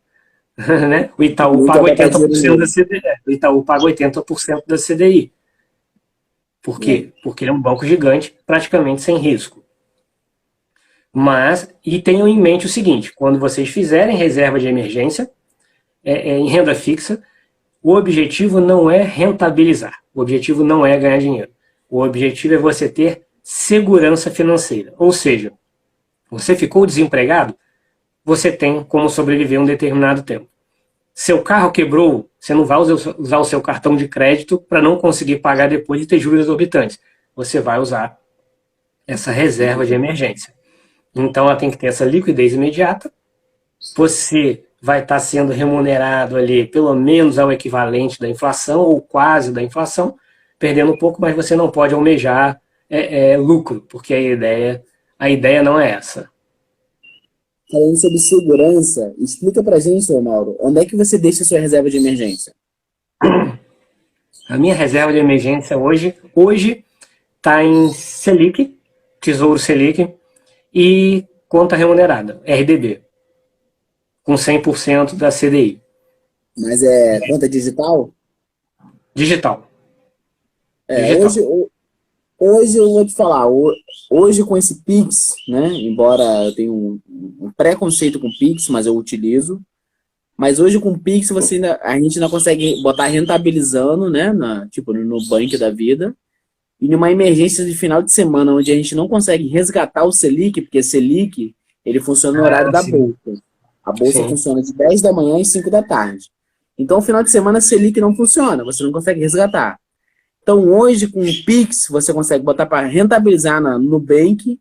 Né? O Itaú Não quer paga botar dinheiro 80% da nele. CDI. O Itaú paga 80% da CDI. Por É. quê? Porque ele é um banco gigante, praticamente sem risco. Mas, e tenham em mente o seguinte, quando vocês fizerem reserva de emergência, em renda fixa, o objetivo não é rentabilizar. O objetivo não é ganhar dinheiro. O objetivo é você ter segurança financeira. Ou seja, você ficou desempregado, você tem como sobreviver um determinado tempo. Seu carro quebrou, você não vai usar o seu cartão de crédito para não conseguir pagar depois e ter juros exorbitantes. Você vai usar essa reserva de emergência. Então ela tem que ter essa liquidez imediata. Você vai estar sendo remunerado ali pelo menos ao equivalente da inflação ou quase da inflação, perdendo um pouco, mas você não pode almejar lucro, porque a ideia não é essa. Falando sobre segurança, explica pra gente, ô Mauro, onde é que você deixa a sua reserva de emergência? A minha reserva de emergência hoje está em Selic, Tesouro Selic, e conta remunerada, RDB, com 100% da CDI. Mas é conta digital? Digital. É, Digital. hoje eu vou te falar, hoje com esse Pix, né? Embora eu tenha um preconceito com Pix, mas eu utilizo. Mas hoje com Pix a gente ainda consegue botar rentabilizando, né? Tipo no Nubank da vida. E numa emergência de final de semana, onde a gente não consegue resgatar o Selic, porque Selic ele funciona no horário Ah, da sim. bolsa. A bolsa Sim. funciona de 10 da manhã e 5 da tarde. Então, final de semana, Selic não funciona, você não consegue resgatar. Então, hoje, com o Pix, você consegue botar para rentabilizar no Nubank.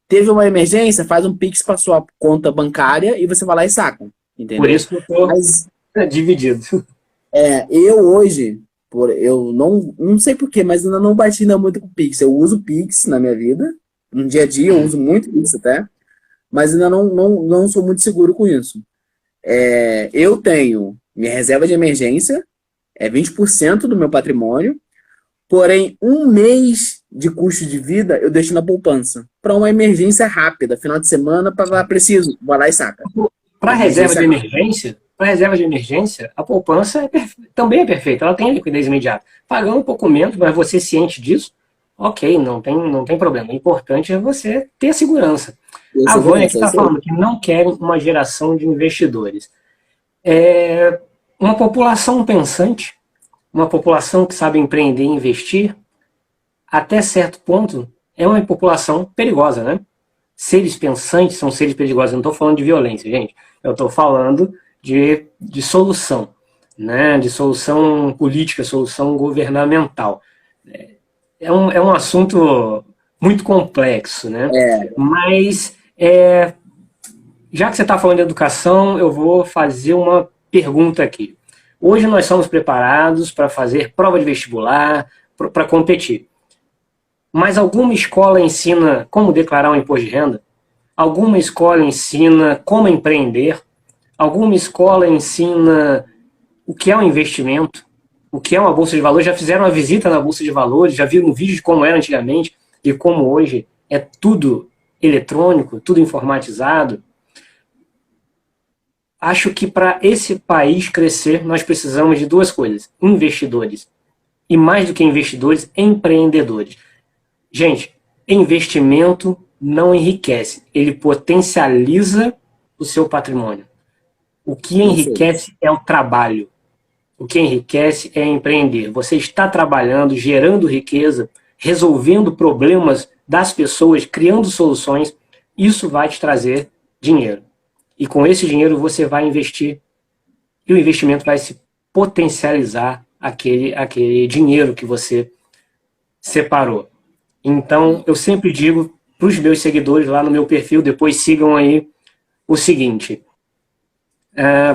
Teve uma emergência, faz um Pix para sua conta bancária e você vai lá e saca, Por entendeu? isso que eu estou Mas dividido. eu hoje, eu não sei porquê, mas ainda não bati ainda muito com o Pix. Eu uso Pix na minha vida, no dia a dia eu uso muito Pix até, mas ainda não sou muito seguro com isso. Eu tenho minha reserva de emergência, é 20% do meu patrimônio. Porém, um mês de custo de vida eu deixo na poupança. Para uma emergência rápida, final de semana, para preciso, vai lá e saca. Para reserva Emergência de rápida. emergência, para reserva de emergência, a poupança também é perfeita. Ela tem liquidez imediata. Pagando um pouco menos, mas você ciente disso, ok, não tem problema. O importante é você ter segurança. Ter A Vânia que segurança, é está isso aí. falando que não querem uma geração de investidores. Uma população pensante, uma população que sabe empreender e investir, até certo ponto, é uma população perigosa, né? Seres pensantes são seres perigosos. Eu não estou falando de violência, gente. Eu estou falando de solução, né? De solução política, solução governamental. É um assunto muito complexo, né? É, Mas, já que você está falando de educação, eu vou fazer uma pergunta aqui. Hoje nós somos preparados para fazer prova de vestibular, para competir. Mas alguma escola ensina como declarar um imposto de renda? Alguma escola ensina como empreender? Alguma escola ensina o que é um investimento? O que é uma bolsa de valores? Já fizeram uma visita na bolsa de valores? Já viram um vídeo de como era antigamente e como hoje é tudo eletrônico, tudo informatizado? Acho que para esse país crescer, nós precisamos de duas coisas: investidores. E mais do que investidores, empreendedores. Gente, investimento não enriquece, ele potencializa o seu patrimônio. O que perfeito. enriquece é o trabalho. O que enriquece é empreender. Você está trabalhando, gerando riqueza, resolvendo problemas das pessoas, criando soluções. Isso vai te trazer dinheiro. E com esse dinheiro você vai investir e o investimento vai se potencializar aquele dinheiro que você separou. Então, eu sempre digo para os meus seguidores lá no meu perfil, depois sigam aí o seguinte.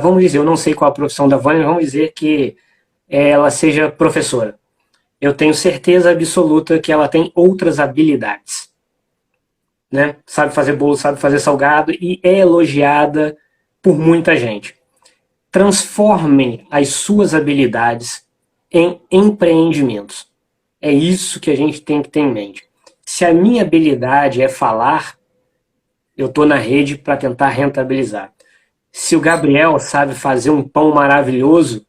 Vamos dizer, eu não sei qual a profissão da Vânia, vamos dizer que ela seja professora. Eu tenho certeza absoluta que ela tem outras habilidades. Né? Sabe fazer bolo, sabe fazer salgado e é elogiada por muita gente. Transformem as suas habilidades em empreendimentos. É isso que a gente tem que ter em mente. Se a minha habilidade é falar, eu estou na rede para tentar rentabilizar. Se o Gabriel sabe fazer um pão maravilhoso,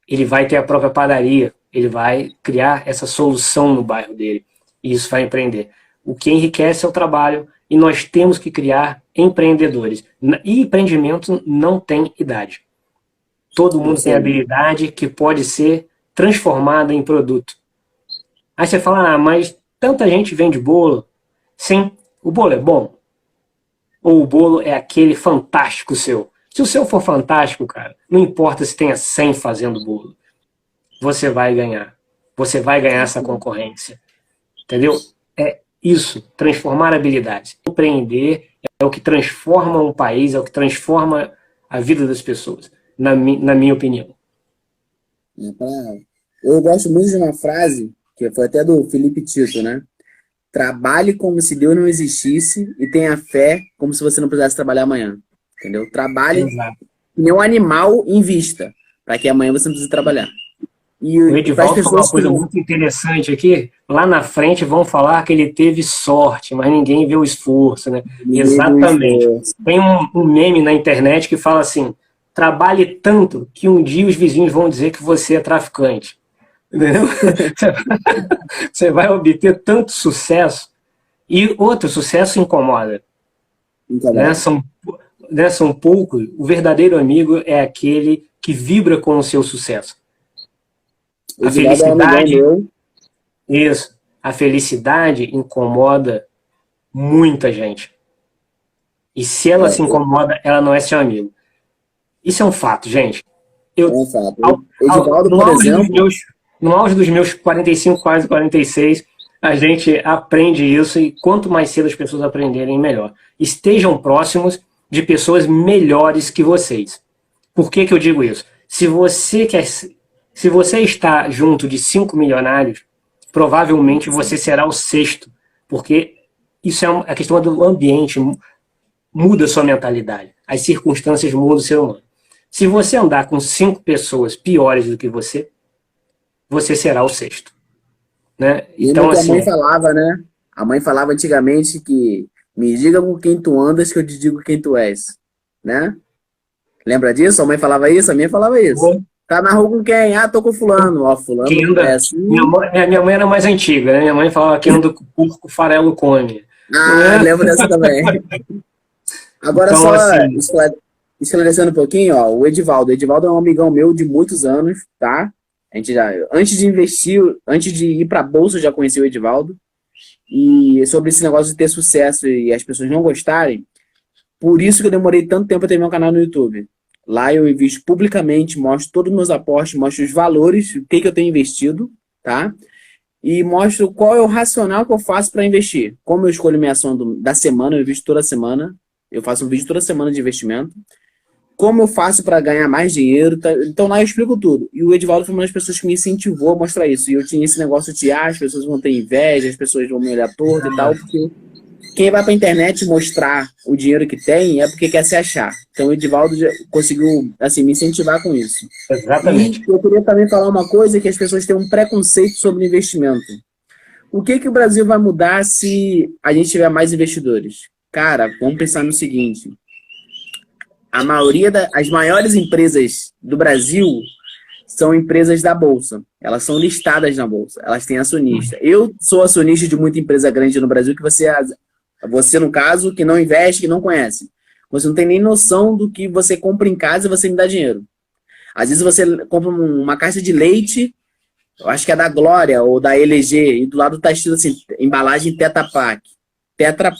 ele vai ter a própria padaria, ele vai criar essa solução no bairro dele, e isso vai empreender. O que enriquece é o trabalho, e nós temos que criar empreendedores. E empreendimento não tem idade. Todo mundo tem habilidade que pode ser transformada em produto. Aí você fala, mas tanta gente vende bolo. Sim, o bolo é bom. Ou o bolo é aquele fantástico seu. Se o seu for fantástico, cara, não importa se tenha 100 fazendo bolo. Você vai ganhar. Você vai ganhar essa concorrência. Entendeu? É isso, transformar habilidades. Empreender é o que transforma um país, é o que transforma a vida das pessoas, na minha opinião. Eu gosto muito de uma frase, que foi até do Felipe Tito, né? Trabalhe como se Deus não existisse e tenha fé como se você não precisasse trabalhar amanhã. Entendeu? Trabalhe que nem um animal, invista, para que amanhã você não precise trabalhar. E o Edivaldo falou uma coisa muito interessante aqui. Lá na frente vão falar que ele teve sorte, mas ninguém vê o esforço, né? Exatamente. Tem um meme na internet que fala assim: trabalhe tanto que um dia os vizinhos vão dizer que você é traficante. Entendeu? Você vai obter tanto sucesso. E outro, sucesso incomoda. São poucos. O verdadeiro amigo é aquele que vibra com o seu sucesso. A felicidade, isso, a felicidade incomoda muita gente. E se ela se incomoda, ela não é seu amigo. Isso é um fato, gente. Edivaldo, por exemplo, no auge dos meus 45, quase 46, a gente aprende isso e quanto mais cedo as pessoas aprenderem, melhor. Estejam próximos de pessoas melhores que vocês. Por que eu digo isso? Se você está junto de 5 milionários, provavelmente você será o sexto, porque isso é a questão do ambiente, muda a sua mentalidade. As circunstâncias mudam o ser humano. Se você andar com 5 pessoas piores do que você será o sexto. Né? Então, assim, a mãe falava, né? A mãe falava antigamente que me diga com quem tu andas que eu te digo quem tu és. Né? Lembra disso? A mãe falava isso? A minha falava isso. Tá na rua com quem? Ah, tô com fulano. Ó, fulano é assim. Minha mãe era mais antiga, né? Minha mãe falava que anda com o porco, farelo come. Lembro dessa também. Agora, então, só assim, esclarecendo um pouquinho, ó, o Edivaldo. O Edivaldo é um amigão meu de muitos anos, tá? A gente já, antes de investir, antes de ir pra bolsa, eu já conheci o Edivaldo. E sobre esse negócio de ter sucesso e as pessoas não gostarem, por isso que eu demorei tanto tempo a ter meu canal no YouTube. Lá eu invisto publicamente, mostro todos os meus aportes, mostro os valores, o que eu tenho investido, tá? E mostro qual é o racional que eu faço para investir. Como eu escolho minha ação da semana, eu invisto toda semana. Eu faço um vídeo toda semana de investimento. Como eu faço para ganhar mais dinheiro. Tá? Então lá eu explico tudo. E o Edivaldo foi uma das pessoas que me incentivou a mostrar isso. E eu tinha esse negócio de as pessoas vão ter inveja, as pessoas vão me olhar torto e tal, porque quem vai para a internet mostrar o dinheiro que tem é porque quer se achar. Então o Edivaldo conseguiu assim, me incentivar com isso. Exatamente. E eu queria também falar uma coisa, que as pessoas têm um preconceito sobre investimento. O que o Brasil vai mudar se a gente tiver mais investidores? Cara, vamos pensar no seguinte. A maioria as maiores empresas do Brasil são empresas da Bolsa. Elas são listadas na Bolsa. Elas têm acionista. Eu sou acionista de muita empresa grande no Brasil que você, no caso, que não investe, que não conhece. Você não tem nem noção do que você compra em casa e você me dá dinheiro. Às vezes você compra uma caixa de leite, eu acho que é da Glória ou da LG, e do lado está escrito assim, embalagem Tetra Pak. Tetra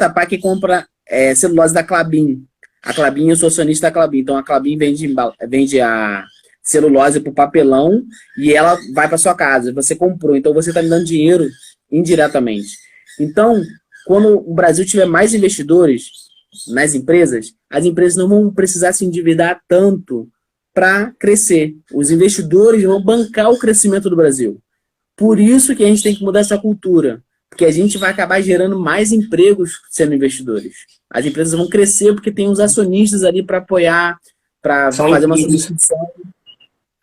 Pak compra celulose da Klabin. A Klabin, eu sou acionista da Klabin. Então a Klabin vende a celulose para o papelão e ela vai para sua casa. Você comprou, então você está me dando dinheiro indiretamente. Então, quando o Brasil tiver mais investidores nas empresas, as empresas não vão precisar se endividar tanto para crescer. Os investidores vão bancar o crescimento do Brasil. Por isso que a gente tem que mudar essa cultura, porque a gente vai acabar gerando mais empregos sendo investidores. As empresas vão crescer porque tem os acionistas ali para apoiar, para fazer uma substituição.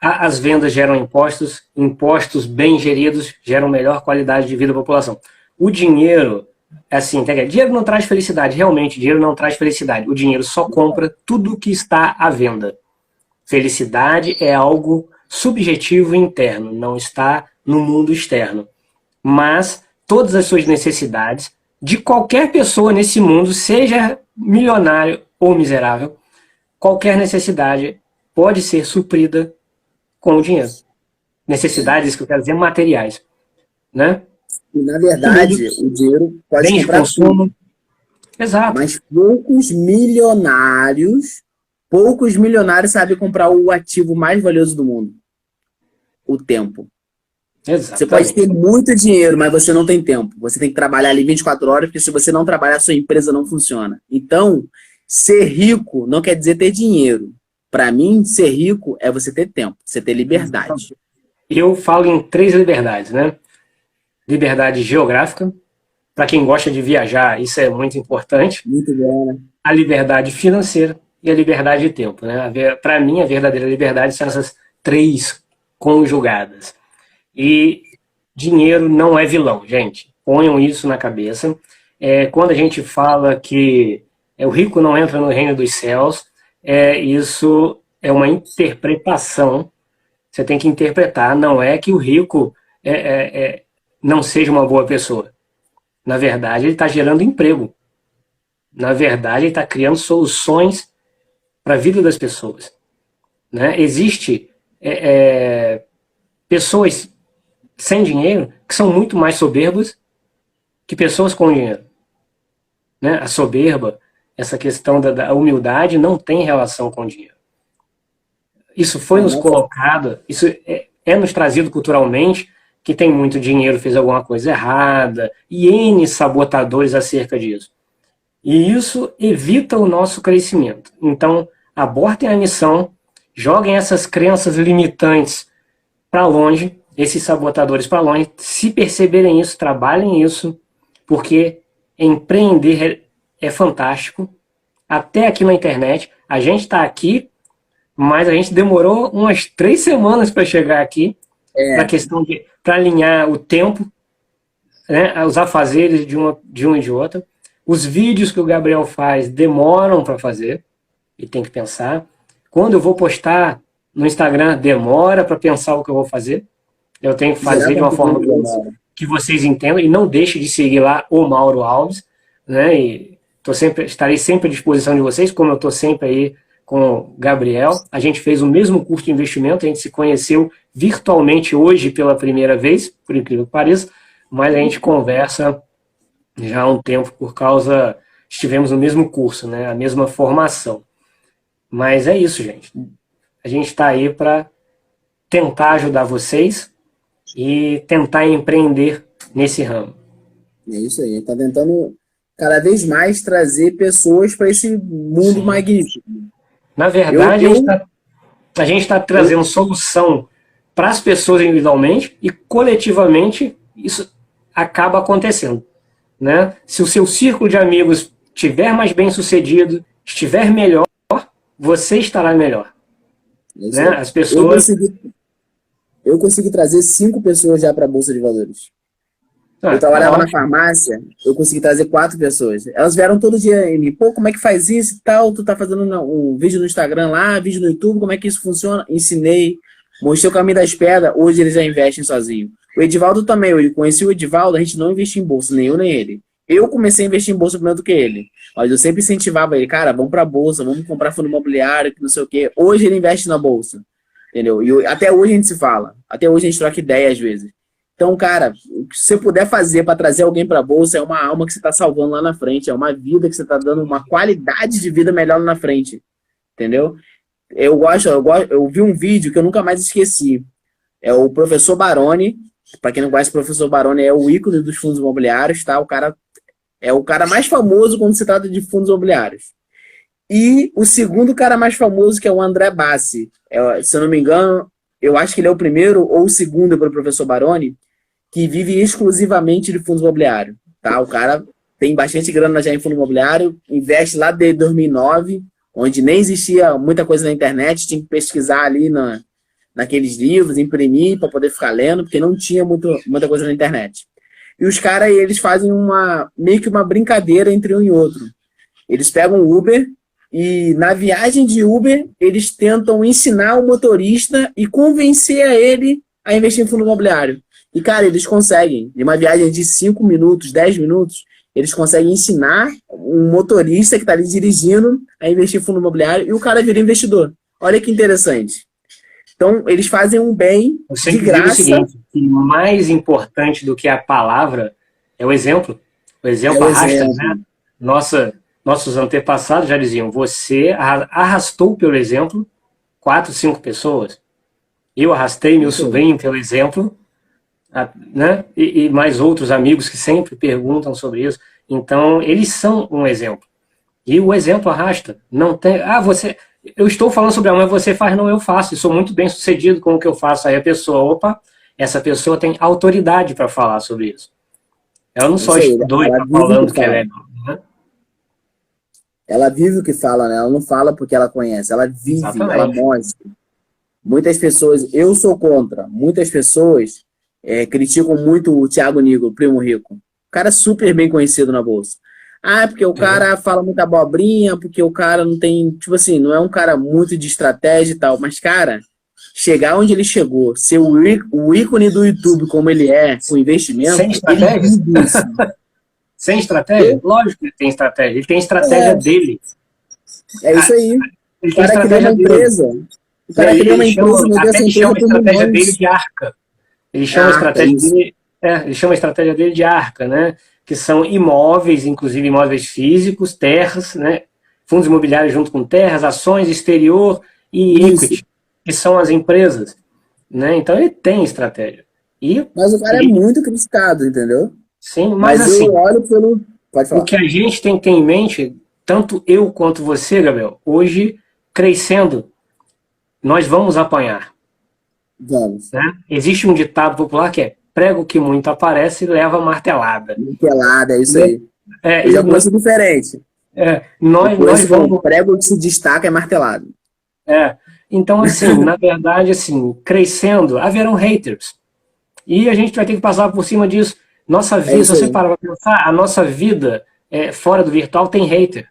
As vendas geram impostos, impostos bem geridos geram melhor qualidade de vida da população. O dinheiro, assim, dinheiro não traz felicidade, realmente, dinheiro não traz felicidade. O dinheiro só compra tudo que está à venda. Felicidade é algo subjetivo e interno, não está no mundo externo. Mas todas as suas necessidades, de qualquer pessoa nesse mundo, seja milionário ou miserável, qualquer necessidade pode ser suprida com o dinheiro. Necessidades, que eu quero dizer, materiais. Né? E, na verdade, o dinheiro pode bens comprar de consumo. tudo. Exato. Mas poucos milionários sabem comprar o ativo mais valioso do mundo. O tempo. Exatamente. Você pode ter muito dinheiro, mas você não tem tempo. Você tem que trabalhar ali 24 horas, porque se você não trabalhar, sua empresa não funciona. Então, ser rico não quer dizer ter dinheiro. Para mim, ser rico é você ter tempo, você ter liberdade. Eu falo em 3 liberdades, né? Liberdade geográfica. Para quem gosta de viajar, isso é muito importante. Muito bom, né? A liberdade financeira e a liberdade de tempo, né? Para mim, a verdadeira liberdade são essas 3 conjugadas. E dinheiro não é vilão, gente. Ponham isso na cabeça. Quando a gente fala que o rico não entra no reino dos céus, isso é uma interpretação. Você tem que interpretar. Não é que o rico não seja uma boa pessoa. Na verdade, ele está gerando emprego. Na verdade, ele está criando soluções para a vida das pessoas. Né? Existe pessoas sem dinheiro que são muito mais soberbas que pessoas com dinheiro. Né? A soberba, essa questão da humildade não tem relação com dinheiro. Isso foi nos colocado, isso é nos trazido culturalmente, que tem muito dinheiro, fez alguma coisa errada, e N sabotadores acerca disso. E isso evita o nosso crescimento. Então, abortem a missão, joguem essas crenças limitantes para longe, esses sabotadores para longe. Se perceberem isso, trabalhem isso, porque empreender é fantástico. Até aqui na internet, a gente está aqui, mas a gente demorou umas 3 semanas para chegar aqui, para questão para alinhar o tempo, né, os afazeres de um e de outro. Os vídeos que o Gabriel faz demoram para fazer, e tem que pensar. Quando eu vou postar no Instagram, demora para pensar o que eu vou fazer. Eu tenho que fazer de uma forma que vocês entendam, e não deixe de seguir lá o Mauro Alves, né? E estarei sempre à disposição de vocês, como eu estou sempre aí com o Gabriel. A gente fez o mesmo curso de investimento, a gente se conheceu virtualmente hoje pela primeira vez, por incrível que pareça, mas a gente conversa já há um tempo estivemos no mesmo curso, né? A mesma formação. Mas é isso, gente. A gente está aí para tentar ajudar vocês e tentar empreender nesse ramo. É isso aí. Está tentando cada vez mais trazer pessoas para esse mundo magnífico. Na verdade, a gente está trazendo solução para as pessoas individualmente e coletivamente isso acaba acontecendo. Né? Se o seu círculo de amigos estiver mais bem sucedido, estiver melhor, você estará melhor. Né? As pessoas... Eu consegui trazer 5 pessoas já para a Bolsa de Valores. Eu trabalhava na farmácia, eu consegui trazer 4 pessoas. Elas vieram todo dia em mim. Pô, como é que faz isso e tal? Tu tá fazendo um vídeo no Instagram lá, vídeo no YouTube, como é que isso funciona? Ensinei, mostrei o caminho das pedras. Hoje eles já investem sozinho. O Edivaldo também, eu conheci o Edivaldo, a gente não investia em bolsa, nem eu nem ele. Eu comecei a investir em bolsa primeiro do que ele. Mas eu sempre incentivava ele, cara, vamos pra bolsa, vamos comprar fundo imobiliário, que não sei o quê. Hoje ele investe na bolsa, entendeu? E até hoje a gente se fala, até hoje a gente troca ideia às vezes. Então, cara, o que você puder fazer para trazer alguém pra bolsa é uma alma que você está salvando lá na frente, é uma vida que você está dando uma qualidade de vida melhor lá na frente, entendeu? eu vi um vídeo que eu nunca mais esqueci. É o professor Baroni. Para quem não conhece, o professor Baroni é o ícone dos fundos imobiliários, tá? O cara é o cara mais famoso quando se trata de fundos imobiliários. E o segundo cara mais famoso, que é o André Bassi. Se eu não me engano, eu acho que ele é o primeiro ou o segundo para o professor Baroni, que vive exclusivamente de fundos imobiliários. Tá? O cara tem bastante grana já em fundo imobiliário, investe lá desde 2009, onde nem existia muita coisa na internet, tinha que pesquisar ali naqueles livros, imprimir para poder ficar lendo, porque não tinha muita coisa na internet. E os caras, eles fazem meio que uma brincadeira entre um e outro. Eles pegam o Uber e na viagem de Uber, eles tentam ensinar o motorista e convencer a ele a investir em fundo imobiliário. E, cara, eles conseguem. Em uma viagem de 5 minutos, 10 minutos, eles conseguem ensinar um motorista que está ali dirigindo a investir em fundo imobiliário e o cara vira investidor. Olha que interessante. Então, eles fazem um bem Eu de sempre digo o graça. seguinte, que mais importante do que a palavra é o exemplo. O exemplo arrasta, né? Nossos antepassados já diziam, você arrastou pelo exemplo 4, 5 pessoas. Eu arrastei meu sobrinho pelo exemplo, né? E mais outros amigos que sempre perguntam sobre isso. Então, eles são um exemplo. E o exemplo arrasta. Não tem. Eu estou falando sobre mas você faz, não, eu faço. E sou muito bem sucedido com o que eu faço. Aí a pessoa, essa pessoa tem autoridade para falar sobre isso. Ela não só estudou e está falando que ela é. Né? Ela vive o que fala, né? Ela não fala porque ela conhece. Ela vive, exatamente. Ela mostra. Muitas pessoas, eu sou contra. Muitas pessoas criticam muito o Thiago Nigro, o Primo Rico. O cara super bem conhecido na bolsa. Porque o cara fala muita abobrinha, porque o cara não tem, tipo assim, não é um cara muito de estratégia e tal, mas, cara, chegar onde ele chegou, ser o ícone do YouTube como ele é, com investimento... Sem estratégia? Sem estratégia? Lógico que ele tem estratégia. Ele tem estratégia dele. É isso aí. Ele tem estratégia dele. O cara criou uma empresa, até ele chama a estratégia dele de arca. Ele chama a estratégia dele... ele chama a estratégia dele de arca, né? Que são imóveis, inclusive imóveis físicos, terras, né? Fundos imobiliários junto com terras, ações, exterior e equity, que são as empresas. Né? Então ele tem estratégia. Mas o cara é muito criticado, entendeu? Sim, mas assim, eu olho pelo... Pode falar. O que a gente tem que ter em mente, tanto eu quanto você, Gabriel, hoje, crescendo, nós vamos apanhar. Vamos. Né? Existe um ditado popular que é prego que muito aparece leva martelada. Martelada, é isso aí. Eu já conheço diferente. Nós vamos... O prego que se destaca é martelado. Então, assim, na verdade, assim, crescendo, haverão haters. E a gente vai ter que passar por cima disso. Nossa vida, se você parar para pensar, a nossa vida fora do virtual tem hater.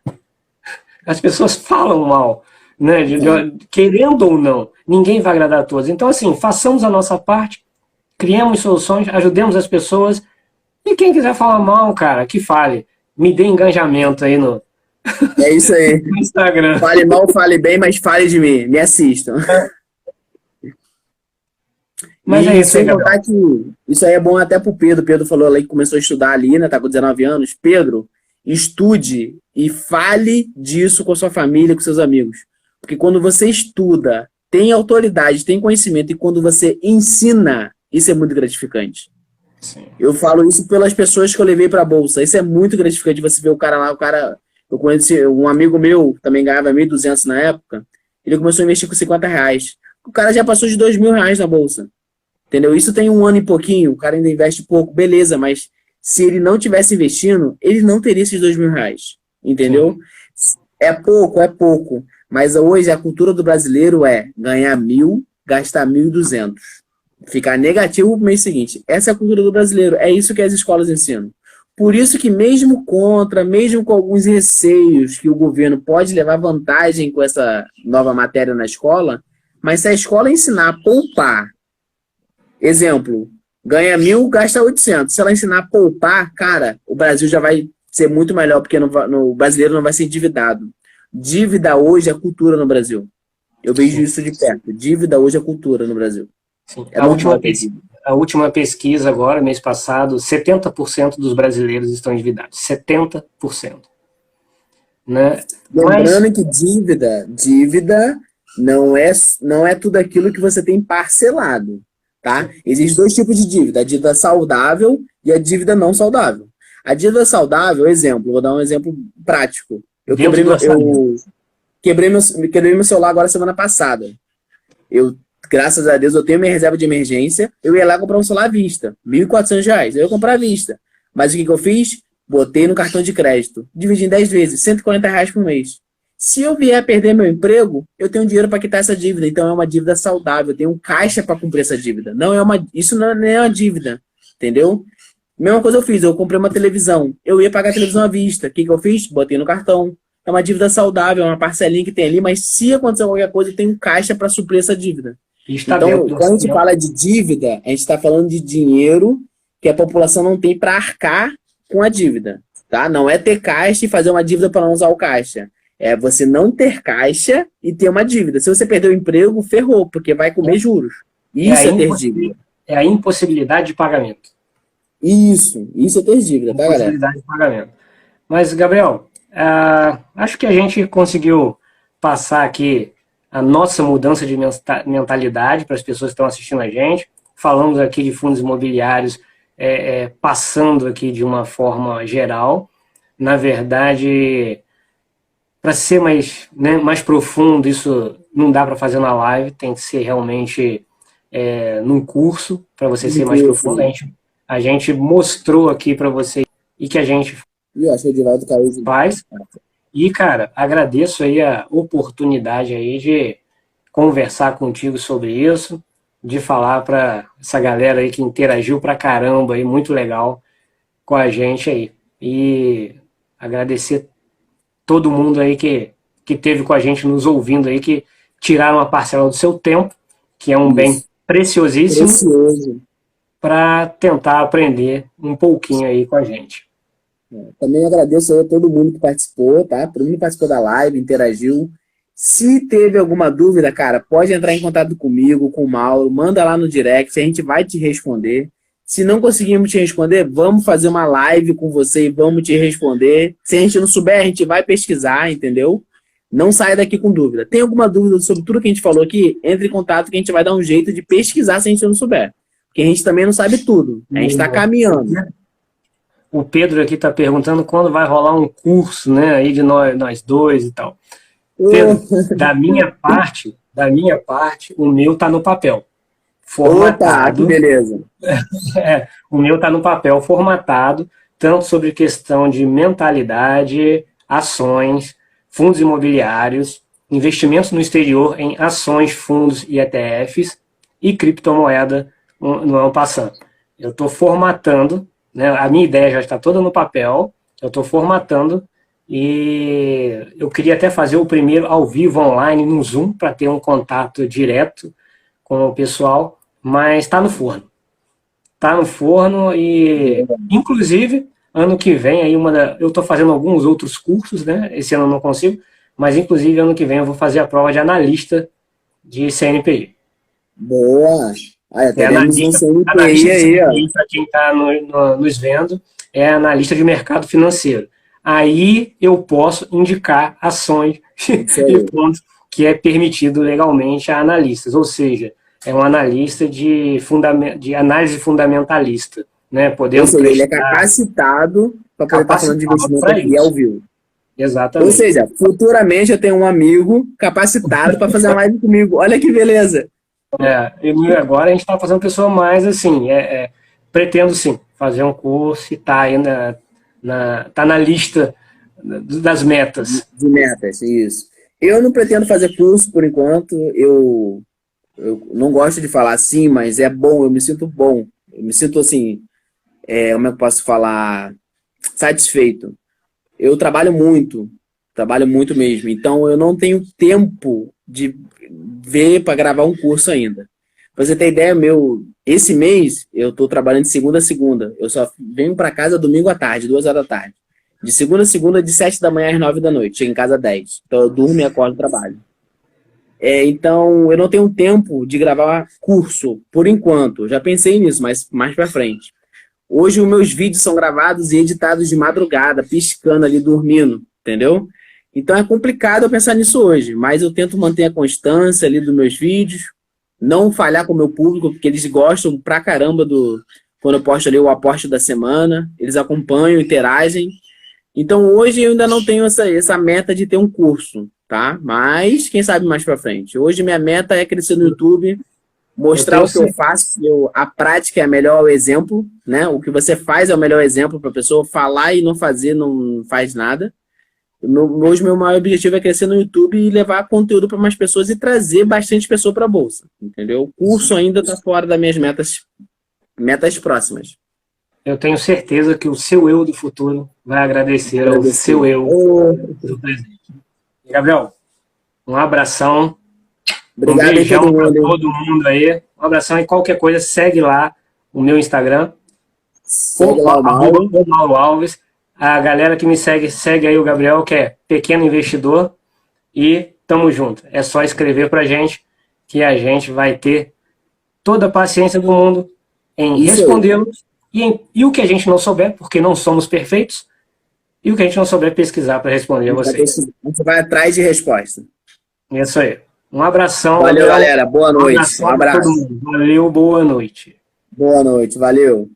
As pessoas falam mal, né? Querendo ou não, ninguém vai agradar a todos. Então, assim, façamos a nossa parte, criemos soluções, ajudemos as pessoas. E quem quiser falar mal, cara, que fale. Me dê engajamento aí no... É isso aí. No Instagram. Fale mal, fale bem, mas fale de mim. Me assistam. Mas é isso, sem contar que isso aí é bom até pro Pedro. O Pedro falou ali que começou a estudar ali, né? Tá com 19 anos. Pedro, estude e fale disso com a sua família, com seus amigos. Porque quando você estuda, tem autoridade, tem conhecimento, e quando você ensina, isso é muito gratificante. Sim. Eu falo isso pelas pessoas que eu levei pra bolsa. Isso é muito gratificante, você ver o cara lá, eu conheci um amigo meu, também ganhava 1.200 na época, ele começou a investir com R$50. O cara já passou de R$2.000 na bolsa. Entendeu? Isso tem 1 ano e pouquinho, o cara ainda investe pouco, beleza, mas se ele não tivesse investindo, ele não teria esses R$2.000. Entendeu? Sim. É pouco. Mas hoje a cultura do brasileiro é ganhar 1.000, gastar 1.200. Ficar negativo no mês seguinte. Essa é a cultura do brasileiro. É isso que as escolas ensinam. Por isso que mesmo com alguns receios que o governo pode levar vantagem com essa nova matéria na escola, mas se a escola ensinar a poupar, exemplo, ganha 1.000, gasta 800. Se ela ensinar a poupar, cara, o Brasil já vai ser muito melhor, porque o brasileiro não vai ser endividado. Dívida hoje é cultura no Brasil. Eu vejo isso de perto. Dívida hoje é cultura no Brasil. Sim. A última pesquisa agora, mês passado, 70% dos brasileiros estão endividados. 70%. Né? Lembrando que dívida Não é tudo aquilo que você tem parcelado, tá? Existem dois tipos de dívida, a dívida saudável e a dívida não saudável. A dívida saudável, exemplo, vou dar um exemplo prático. Dentro do orçamento. Eu quebrei meu celular agora semana passada. Graças a Deus, eu tenho minha reserva de emergência. Eu ia lá comprar um celular à vista, R$ 1.400. Eu ia comprar à vista. Mas o que eu fiz? Botei no cartão de crédito. Dividi em 10 vezes, R$ 140 por mês. Se eu vier a perder meu emprego, eu tenho dinheiro para quitar essa dívida. Então é uma dívida saudável. Eu tenho um caixa para cumprir essa dívida. Isso não é uma dívida. Entendeu? Mesma coisa eu fiz. Eu comprei uma televisão. Eu ia pagar a televisão à vista. O que eu fiz? Botei no cartão. É uma dívida saudável, é uma parcelinha que tem ali, mas se acontecer qualquer coisa, eu tenho um caixa para suprir essa dívida. Então, quando a gente fala de dívida, a gente está falando de dinheiro que a população não tem para arcar com a dívida. Tá? Não é ter caixa e fazer uma dívida para não usar o caixa. É você não ter caixa e ter uma dívida. Se você perder o emprego, ferrou, porque vai comer juros. Isso é ter dívida. É a impossibilidade de pagamento. Isso é ter dívida, tá, galera? Impossibilidade de pagamento. Mas, Gabriel, acho que a gente conseguiu passar aqui a nossa mudança de mentalidade para as pessoas que estão assistindo a gente. Falamos aqui de fundos imobiliários, passando aqui de uma forma geral. Na verdade, para ser mais profundo, isso não dá para fazer na live, tem que ser realmente num curso, para você ser mais profundo. A gente mostrou aqui para você e que a gente faz. E, cara, agradeço aí a oportunidade aí de conversar contigo sobre isso, de falar para essa galera aí que interagiu pra caramba aí, muito legal com a gente aí. E agradecer todo mundo aí que teve com a gente nos ouvindo aí, que tiraram uma parcela do seu tempo, que é um bem preciosíssimo, para tentar aprender um pouquinho aí com a gente. Também agradeço a todo mundo que participou, tá? Todo mundo que participou da live, interagiu. Se teve alguma dúvida, cara, pode entrar em contato comigo, com o Mauro, manda lá no direct, a gente vai te responder. Se não conseguirmos te responder, vamos fazer uma live com você e vamos te responder. Se a gente não souber, a gente vai pesquisar, entendeu? Não saia daqui com dúvida. Tem alguma dúvida sobre tudo que a gente falou aqui? Entre em contato que a gente vai dar um jeito de pesquisar se a gente não souber. Porque a gente também não sabe tudo. A gente está caminhando. O Pedro aqui está perguntando quando vai rolar um curso, né, aí de nós dois e tal. Pedro, da minha parte, o meu está no papel. Formatado. Opa, que beleza. O meu está no papel formatado, tanto sobre questão de mentalidade, ações, fundos imobiliários, investimentos no exterior em ações, fundos e ETFs e criptomoeda no ano passado. Eu estou formatando, né, a minha ideia já está toda no papel, eu estou formatando e eu queria até fazer o primeiro ao vivo online no Zoom para ter um contato direto com o pessoal, mas está no forno. Está no forno e, inclusive, ano que vem, aí eu estou fazendo alguns outros cursos, né? Esse ano eu não consigo, mas, inclusive, ano que vem eu vou fazer a prova de analista de CNPI. Boa! Analista de CNPI, para quem está nos vendo, é analista de mercado financeiro. Aí eu posso indicar ações e pontos que é permitido legalmente a analistas, ou seja, é um analista de análise fundamentalista, né? Podemos ou seja, ele é capacitado para poder estar falando de investimento aqui ao vivo. Exatamente. Ou seja, futuramente eu tenho um amigo capacitado para fazer uma live comigo. Olha que beleza. E agora a gente está fazendo pessoa mais assim, pretendo sim fazer um curso e tá aí tá na lista das metas. De metas, isso. Eu não pretendo fazer curso por enquanto, eu não gosto de falar assim, mas é bom, eu me sinto bom. Eu me sinto assim, como é que eu posso falar? Satisfeito. Eu trabalho muito mesmo, então eu não tenho tempo de ver para gravar um curso ainda. Pra você ter ideia, esse mês eu tô trabalhando de segunda a segunda. Eu só venho para casa domingo à tarde, 2 horas da tarde. De segunda a segunda, de 7 da manhã às 9 da noite. Chego em casa às 10. Então eu durmo e acordo e trabalho. Então eu não tenho tempo de gravar curso, por enquanto. Já pensei nisso, mas mais para frente. Hoje os meus vídeos são gravados e editados de madrugada, piscando ali, dormindo, entendeu? Então é complicado eu pensar nisso hoje, mas eu tento manter a constância ali dos meus vídeos, não falhar com o meu público, porque eles gostam pra caramba quando eu posto ali o aporte da semana, eles acompanham, interagem. Então hoje eu ainda não tenho essa meta de ter um curso, tá? Mas quem sabe mais pra frente. Hoje minha meta é crescer no YouTube, mostrar o que eu faço, a prática é melhor o exemplo, né? O que você faz é o melhor exemplo para a pessoa. Falar e não fazer não faz nada. Hoje meu maior objetivo é crescer no YouTube e levar conteúdo para mais pessoas e trazer bastante pessoa para a bolsa, entendeu? O curso ainda está fora das minhas metas próximas. Eu tenho certeza que o seu eu do futuro vai agradecer ao seu eu do presente. Gabriel, um abração. Obrigado, Um beijão para todo mundo aí. Um abração e qualquer coisa, segue lá o meu Instagram. Segue lá o Mauro Alves. A galera que me segue aí o Gabriel, que é pequeno investidor. E tamo junto. É só escrever pra gente que a gente vai ter toda a paciência do mundo em respondê-los. E o que a gente não souber, porque não somos perfeitos, e o que a gente não souber pesquisar para responder a vocês. A gente vai atrás de resposta. Isso aí. Um abração. Valeu, galera. Boa noite. Um abraço. Valeu, boa noite. Boa noite, valeu.